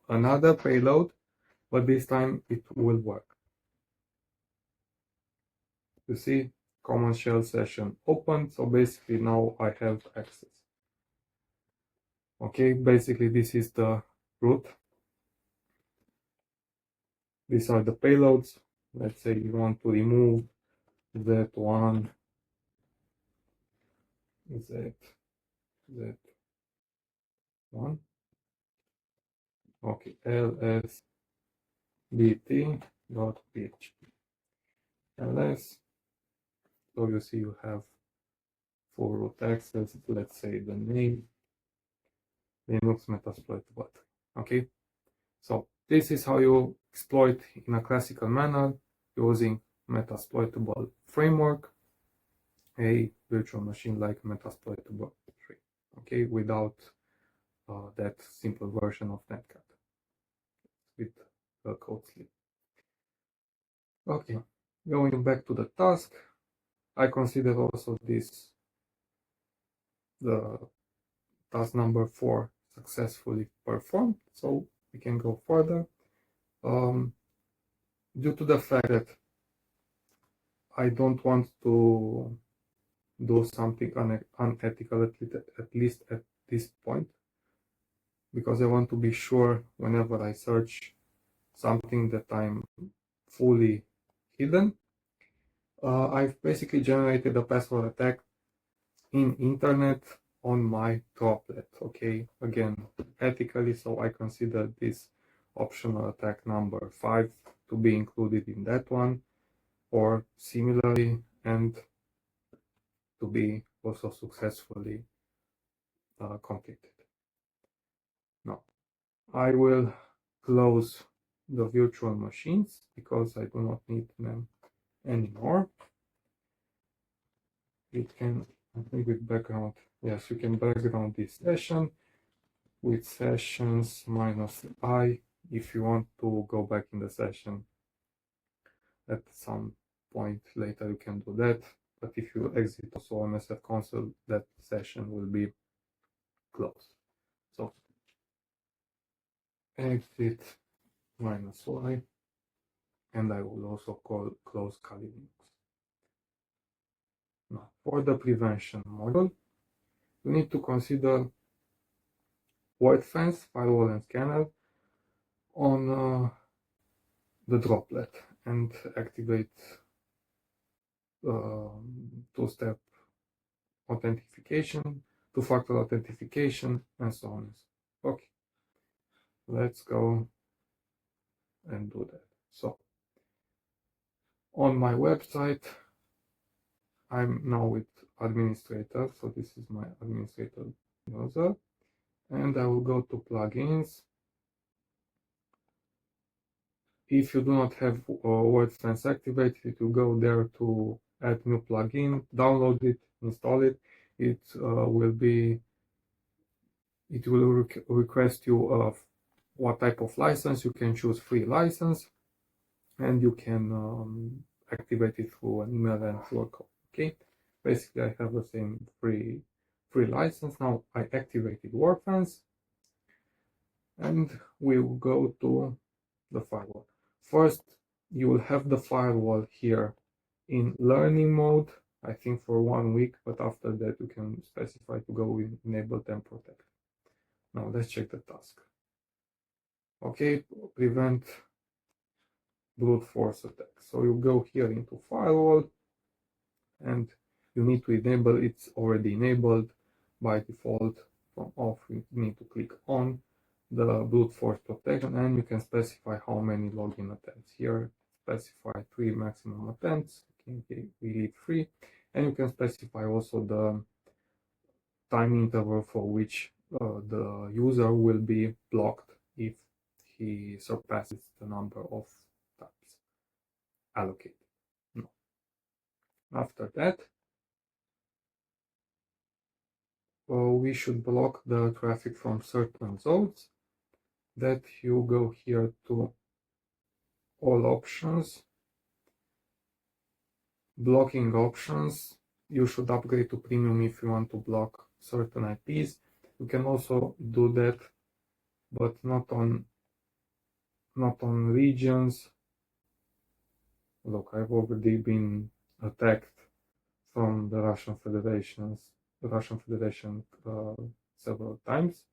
another payload, but this time it will work. You see, common shell session open. So basically now I have access. Okay, basically this is the root. These are the payloads. Let's say you want to remove Z1, Z1. Okay, lsbt.php. ls. So you see you have full root access. Let's say the name Linux Metasploit battery. Okay, so this is how you exploit in a classical manner using Metasploitable framework a virtual machine like Metasploitable 3. Okay, without that simple version of Netcat with the code sleeve. Okay, going back to the task, I consider also this the task number 4 successfully performed, so we can go further. Due to the fact that I don't want to do something unethical, at least at this point, because I want to be sure whenever I search something that I'm fully hidden. I've basically generated a password attack in internet on my droplet. Okay, again, ethically, so I consider this optional attack number 5 to be included in that one, or similarly, and to be also successfully completed. Now, I will close the virtual machines because I do not need them anymore. It can, I think with background, yes, you can background this session with sessions -I if you want to go back in the session at some point later, you can do that. But if you exit also MSF console, that session will be closed. So exit -Y, and I will also close Kali Linux. Now, for the prevention module, you need to consider void fence, firewall, and scanner on the droplet and activate two-step authentication, two-factor authentication, and so on. Okay, let's go and do that. So, on my website, I'm now with administrator, so this is my administrator user, and I will go to plugins. If you do not have void fence activated, it will go there to add new plugin, download it, install it. It will request you what type of license. You can choose free license, and you can activate it through an email and through a code. Okay, basically I have the same free license. Now I activated WordFence, and we will go to the firewall. First, you will have the firewall here in learning mode, I think for 1 week, but after that you can specify to go with enabled and protect. Now let's check the task. Okay, prevent brute force attack. So you go here into firewall, and you need to enable, it's already enabled by default. From off, you need to click on the brute force protection, and you can specify how many login attempts. Here specify 3 maximum attempts. Okay, we leave 3, and you can specify also the time interval for which the user will be blocked if he surpasses the number of times allocated. No. After that, we should block the traffic from certain zones. That you go here to all options, blocking options. You should upgrade to premium if you want to block certain IPs. You can also do that, but not on regions. Look, I've already been attacked from the Russian Federation several times,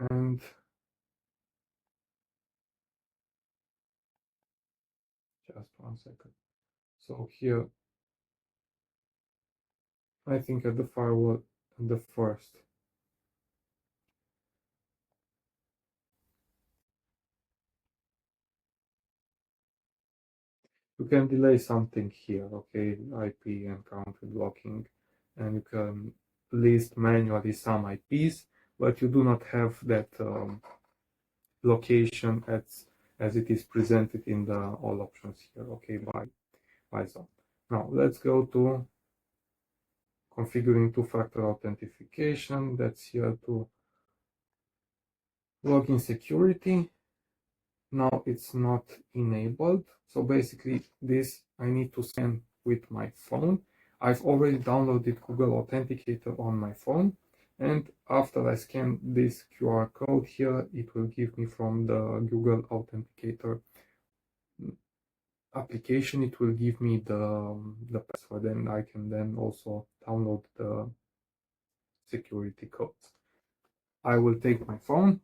and just 1 second. So here, I think at the firewall, the first. You can delay something here, okay, IP and country blocking, and you can list manually some IPs, but you do not have that location as it is presented in the all options here, okay, by zone. Now let's go to configuring two-factor authentication. That's here to login security. Now it's not enabled. So basically this I need to scan with my phone. I've already downloaded Google Authenticator on my phone. And after I scan this QR code here, it will give me from the Google Authenticator application, it will give me the password, and I can then also download the security codes. I will take my phone.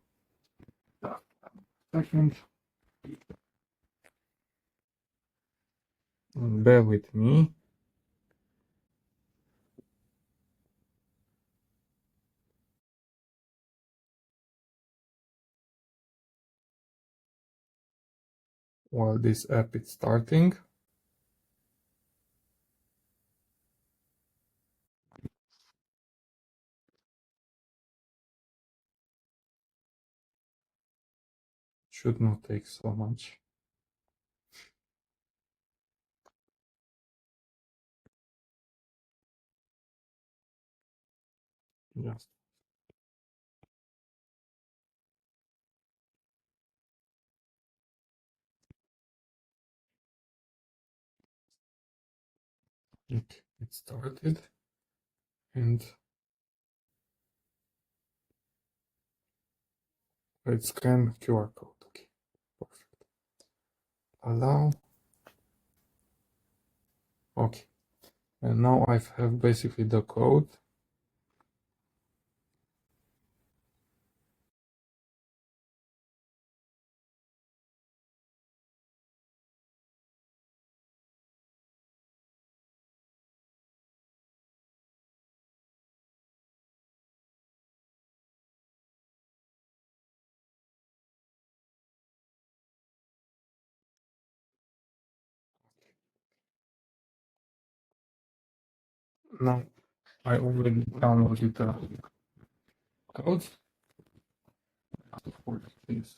Second. Bear with me. While this app is starting. Should not take so much. Just it started, and let's scan QR code. Okay, perfect. Allow. Okay, and now I have basically the code. Now I already downloaded the code. For this.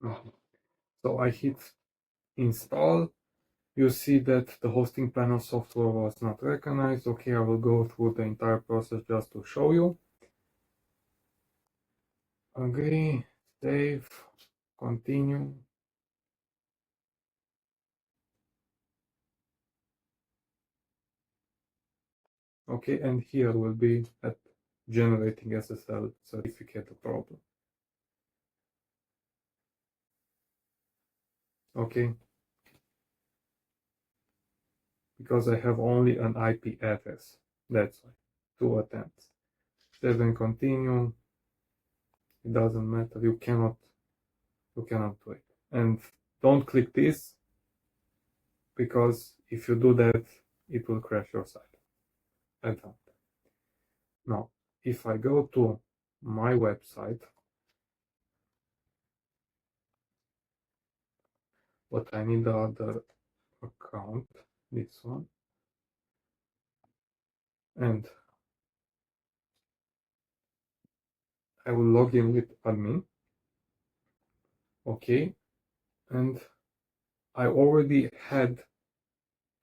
Okay. So I hit install. You see that the hosting panel software was not recognized. Okay, I will go through the entire process just to show you. Agree, save, continue. Okay, and here will be at generating SSL certificate problem. Okay, because I have only an IP address, that's why, 2 attempts. Save and continue. It doesn't matter, you cannot do it. And don't click this, because if you do that, it will crash your site. I don't. Now, if I go to my website, but I need the other account, this one, and I will log in with admin. Okay, and I already had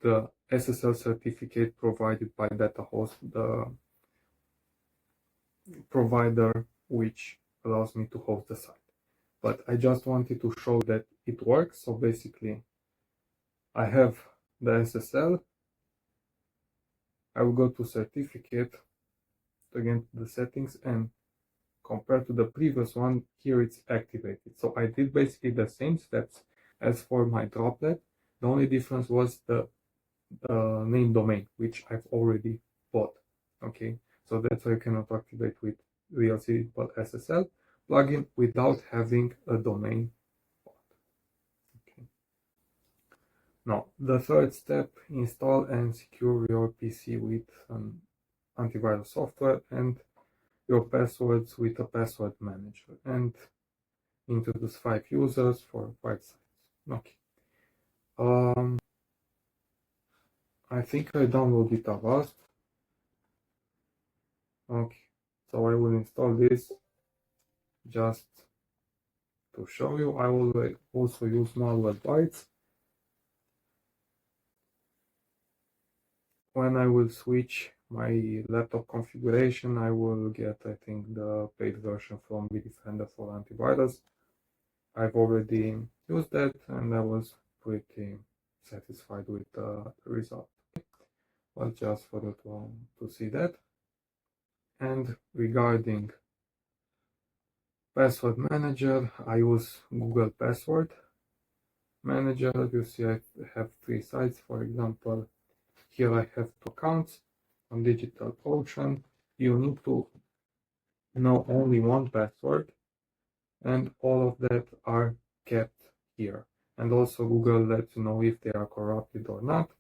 the SSL certificate provided by DataHost, the provider which allows me to host the site. But I just wanted to show that it works. So basically, I have the SSL. I will go to certificate, again to the settings, and compared to the previous one, here it's activated. So I did basically the same steps as for my droplet. The only difference was the name domain, which I've already bought. Okay, so that's why you cannot activate with real simple SSL plugin without having a domain. Okay. Now, the third step, install and secure your PC with an antivirus software and your passwords with a password manager, and introduce 5 users for 5 sites. Okay. I think I downloaded Avast. Okay, so I will install this just to show you. I will also use Malwarebytes. When I will switch my laptop configuration, I will get, I think, the paid version from Bitdefender for antivirus. I've already used that and I was pretty satisfied with the result. But just for you to see that. And regarding password manager, I use Google Password Manager. You see I have 3 sites. For example, here I have 2 accounts on DigitalOcean. You need to know only one password, and all of that are kept here. And also Google lets you know if they are corrupted or not.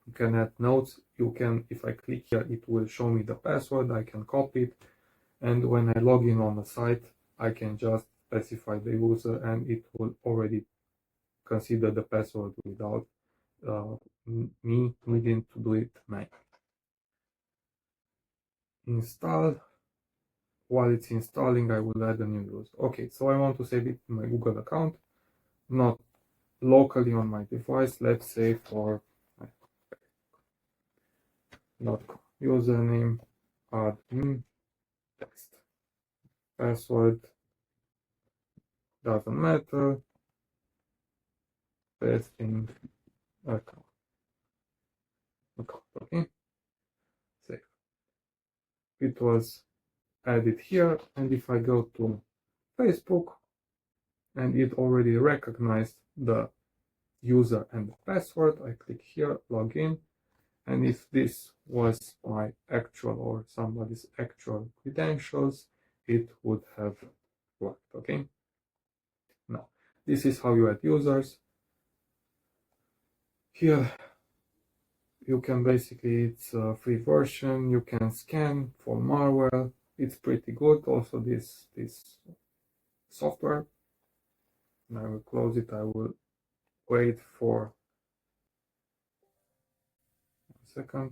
You can add notes. You can, if I click here, it will show me the password. I can copy it, and when I log in on the site, I can just specify the user and it will already consider the password without me needing to do it manually. Install. While it's installing, I will add a new user. Okay, so I want to save it in my Google account, not locally on my device. Let's say for username admin text, password doesn't matter, testing account. Okay, save. It was added here, and if I go to Facebook, and it already recognized the user and the password, I click here, log in, and if this was my actual or somebody's actual credentials, it would have worked. Okay, now this is how you add users. Here you can basically, it's a free version, you can scan for malware. It's pretty good. Also this software, and I will close it. I will wait for a second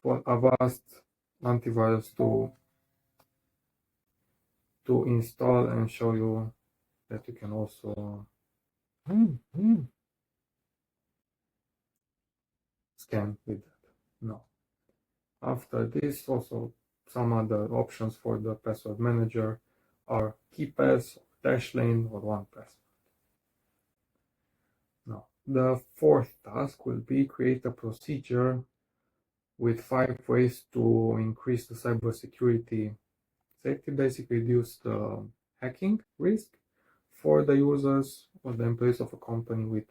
for Avast antivirus to to install and show you that you can also scan with that. No. After this, also some other options for the password manager are KeyPass, Dashlane, or OnePassword. Now, the fourth task will be create a procedure with 5 ways to increase the cybersecurity safety, basically reduce the hacking risk for the users or the employees of a company with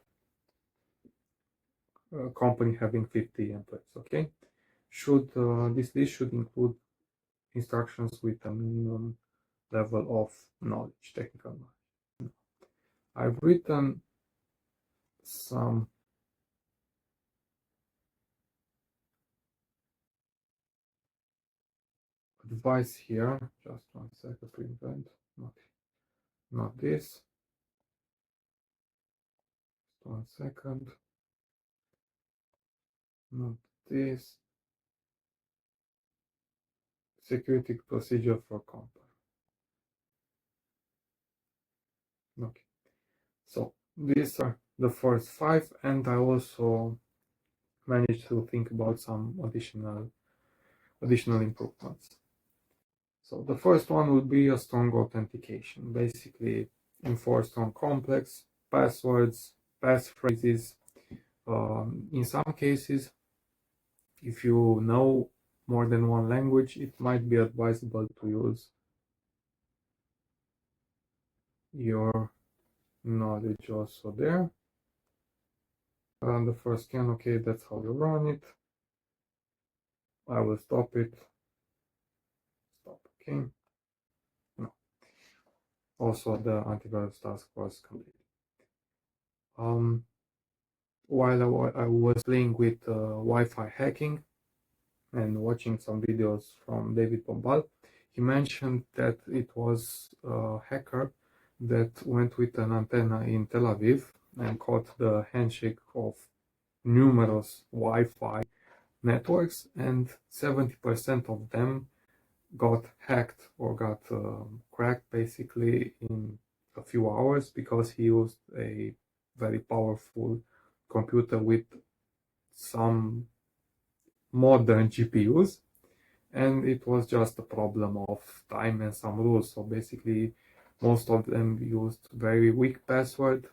a company having 50 employees. Okay, this list should include instructions with a minimum level of knowledge, technical knowledge. I've written some advice here. Just 1 second, prevent, not this. 1 second, not this. Security procedure for company. Okay, so these are the first 5, and I also managed to think about some additional improvements. So the first one would be a strong authentication, basically enforce strong complex passwords, passphrases. In some cases, if you know more than one language, it might be advisable to use your knowledge also there. Run the first scan, okay, that's how you run it. I will stop it. Stop, okay. No. Also, the antivirus task was completed. While I was playing with Wi-Fi hacking and watching some videos from David Bombal, he mentioned that it was a hacker that went with an antenna in Tel Aviv and caught the handshake of numerous Wi-Fi networks, and 70% of them got hacked or got cracked basically in a few hours, because he used a very powerful computer with some modern GPUs, and it was just a problem of time and some rules. So basically most of them used very weak password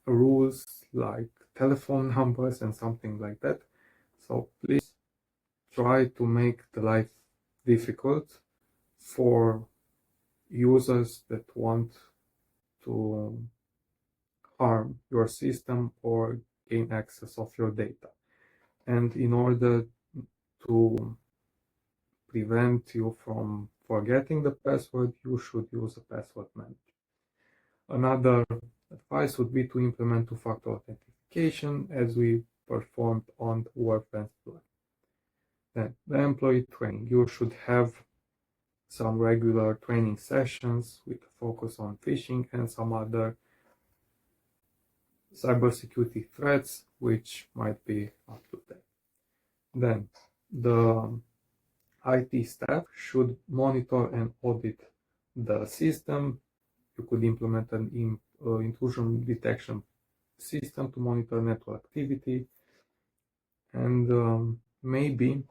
rules like telephone numbers and something like that. So please try to make the life difficult for users that want to harm your system or gain access of your data. And in order to prevent you from forgetting the password, you should use a password manager. Another advice would be to implement two-factor authentication, as we performed on the Warfence plugin. Then the employee training. You should have some regular training sessions with a focus on phishing and some other cybersecurity threats which might be up to date. Then the IT staff should monitor and audit the system. You could implement an intrusion detection system to monitor network activity, and maybe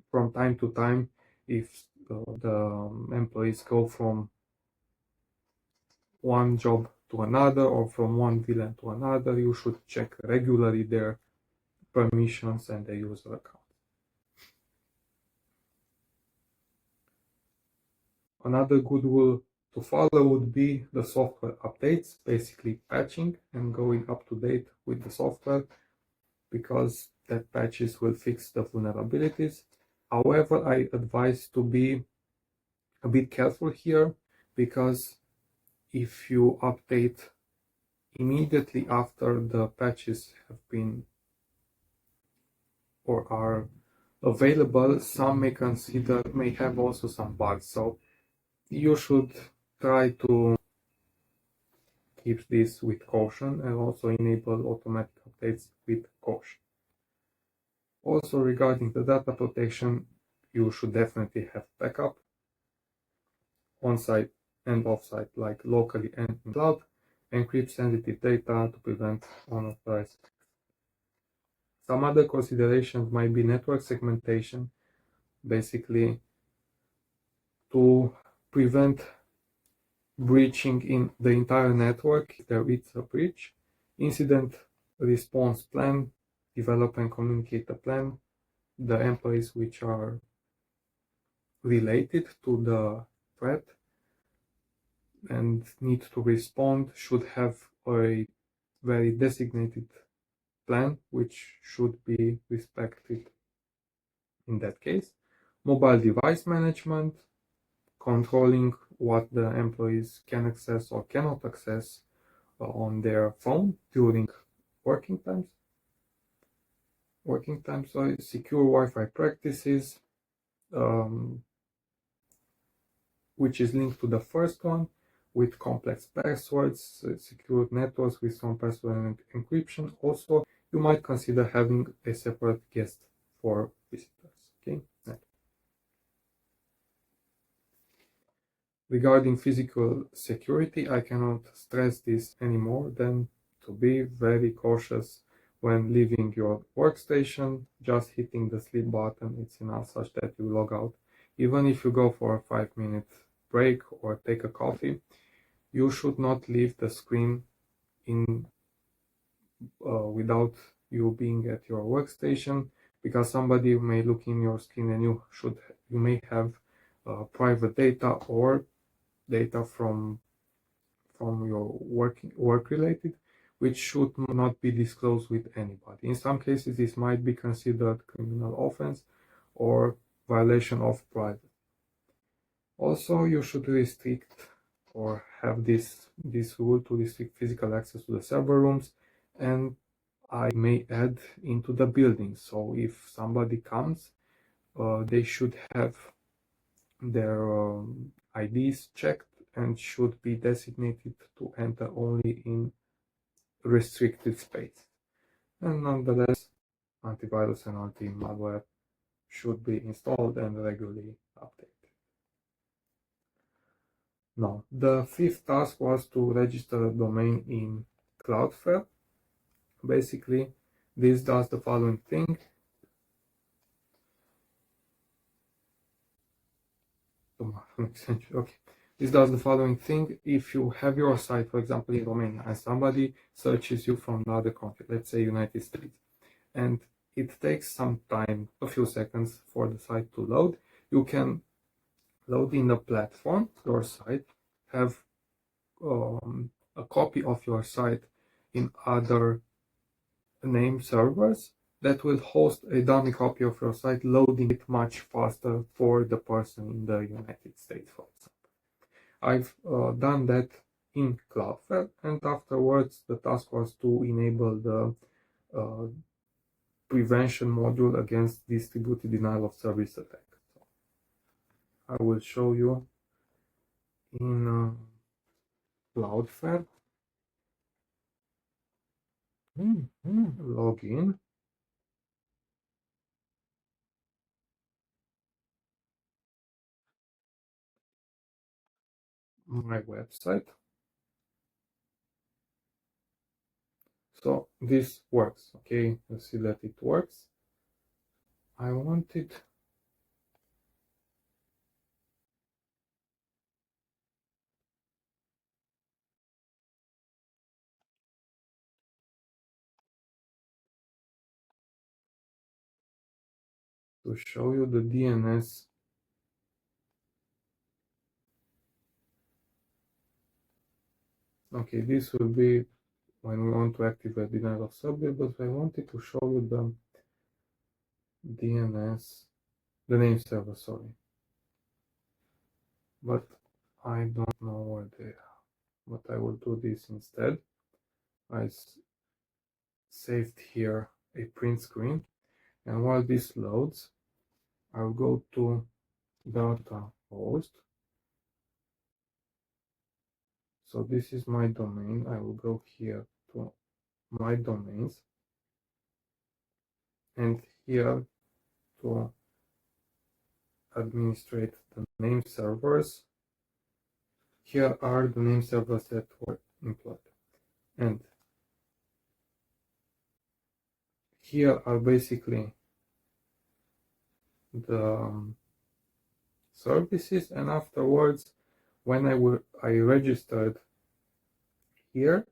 from time to time, if the employees go from one job to another or from one VLAN to another, you should check regularly their permissions and their user account. Another good rule to follow would be the software updates, basically patching and going up to date with the software, because that patches will fix the vulnerabilities. However, I advise to be a bit careful here, because if you update immediately after the patches have been or are available, some may have also some bugs. So you should try to keep this with caution and also enable automatic updates with caution. Also, regarding the data protection, you should definitely have backup. on-site and off-site, like locally and in cloud, encrypt sensitive data to prevent unauthorized. Some other considerations might be network segmentation, basically to prevent breaching in the entire network if there is a breach. Incident response plan, develop and communicate a plan. The employees which are related to the threat and need to respond should have a very designated plan which should be respected in that case. Mobile device management, controlling what the employees can access or cannot access on their phone during working times. Secure Wi-Fi practices, which is linked to the first one, with complex passwords, secure networks with strong password and encryption. Also, you might consider having a separate guest for visitors. Okay. Regarding physical security, I cannot stress this anymore than to be very cautious when leaving your workstation. Just hitting the sleep button, it's enough such that you log out. Even if you go for a 5-minute break or take a coffee, you should not leave the screen in without you being at your workstation, because somebody may look in your screen and you may have private data or data from your work related, which should not be disclosed with anybody. In some cases, this might be considered criminal offense or violation of privacy. Also, you should restrict or have this rule to restrict physical access to the server rooms, and I may add into the building. So if somebody comes, they should have their IDs checked and should be designated to enter only in restricted space. And nonetheless, antivirus and anti-malware should be installed and regularly updated. Now, the fifth task was to register a domain in Cloudflare. Basically, this does the following thing. Okay. This does the following thing. If you have your site, for example, in Romania, and somebody searches you from another country, let's say United States, and it takes some time, a few seconds, for the site to load, you can load in the platform your site, have a copy of your site in other name servers that will host a dummy copy of your site, loading it much faster for the person in the United States, for example. I've done that in Cloudflare, and afterwards the task was to enable the prevention module against distributed denial of service attack. So I will show you in Cloudflare. Login. My website. So this works, okay? You see that it works. I wanted to show you the DNS. Okay, this will be when we want to activate denial of service, but I wanted to show you the DNS, the name server, sorry. But I don't know where they are. But I will do this instead. I saved here a print screen, and while this loads, I'll go to data host. So this is my domain. I will go here to my domains, and here to administrate the name servers, here are the name servers that were employed. And here are basically the services, and afterwards, when I registered here,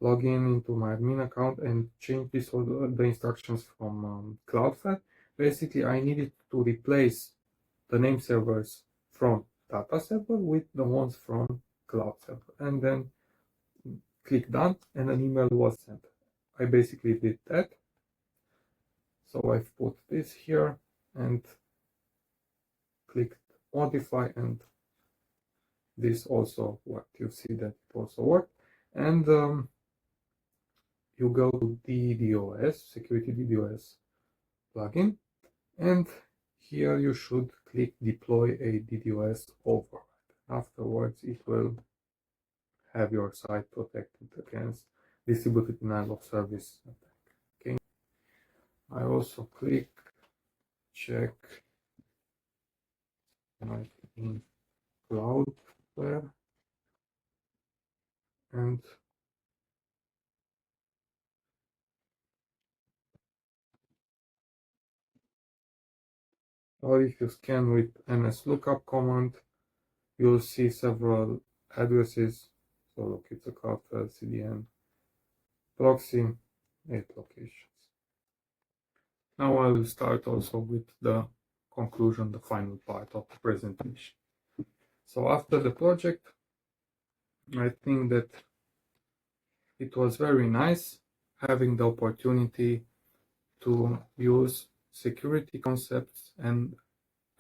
log in into my admin account and change this all the instructions from Cloudflare. Basically, I needed to replace the name servers from data server with the ones from cloud server, and then click done, and an email was sent. I basically did that. So I've put this here and clicked modify, and this also worked. You see that it also worked. And you go to DDoS, Security DDoS plugin, and here you should click deploy a DDoS override. Afterwards, it will have your site protected against distributed denial of service attack. Okay. I also click check in Cloudflare, and or if you scan with ms lookup command, you'll see several addresses. So look, it's a Cloudflare CDN proxy, 8 locations. Now I will start also with the conclusion, the final part of the presentation. So after the project, I think that it was very nice having the opportunity to use security concepts and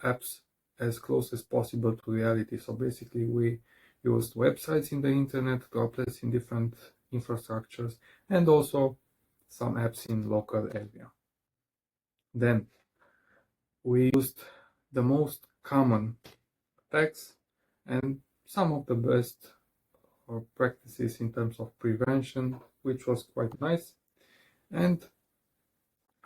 apps as close as possible to reality. So basically we used websites in the internet, droplets in different infrastructures, and also some apps in local area. Then we used the most common attacks and some of the best practices in terms of prevention, which was quite nice. And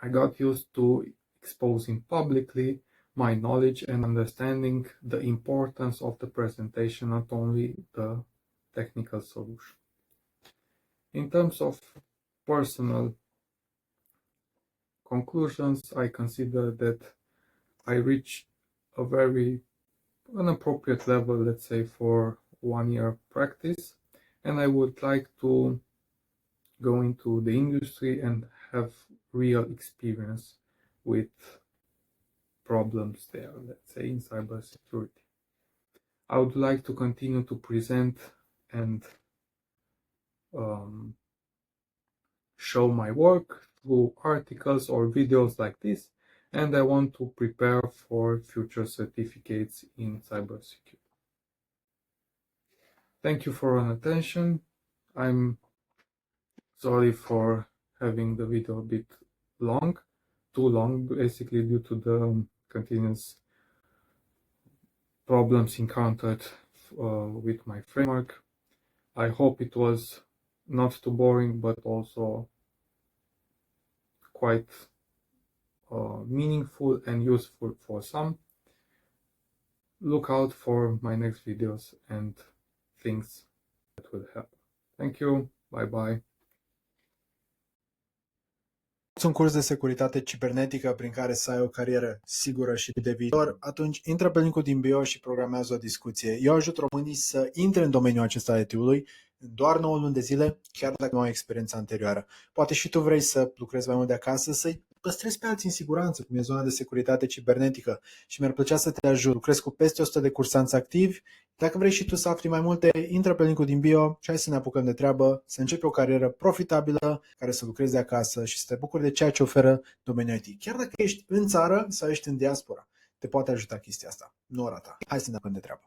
I got used to exposing publicly my knowledge and understanding the importance of the presentation, not only the technical solution. In terms of personal conclusions, I consider that I reached an appropriate level, let's say, for 1 year practice, and I would like to go into the industry and have real experience with problems there, let's say, in cybersecurity. I would like to continue to present and show my work through articles or videos like this, and I want to prepare for future certificates in cybersecurity. Thank you for your attention. I'm sorry for having the video a bit too long, basically due to the continuous problems encountered with my framework. I hope it was not too boring, but also quite meaningful and useful for some. Look out for my next videos and things that will happen. Thank you. Bye bye. Un curs de securitate cibernetică prin care să ai o carieră sigură și de viitor, atunci intră pe linkul din bio și programează o discuție. Eu ajut românii să intre în domeniul acesta IT-ului în doar 9 luni de zile, chiar dacă nu au experiență anterioară. Poate și tu vrei să lucrezi mai mult de acasă, să-i păstrezi pe alții în siguranță, cum e zona de securitate cibernetică, și mi-ar plăcea să te ajut. Lucrez cu peste 100 de cursanți activi. Dacă vrei și tu să afli mai multe, intră pe linkul din bio și hai să ne apucăm de treabă, să începi o carieră profitabilă, care să lucrezi de acasă și să te bucuri de ceea ce oferă domeniul IT. Chiar dacă ești în țară sau ești în diaspora, te poate ajuta chestia asta. Nu o rata. Hai să ne apucăm de treabă.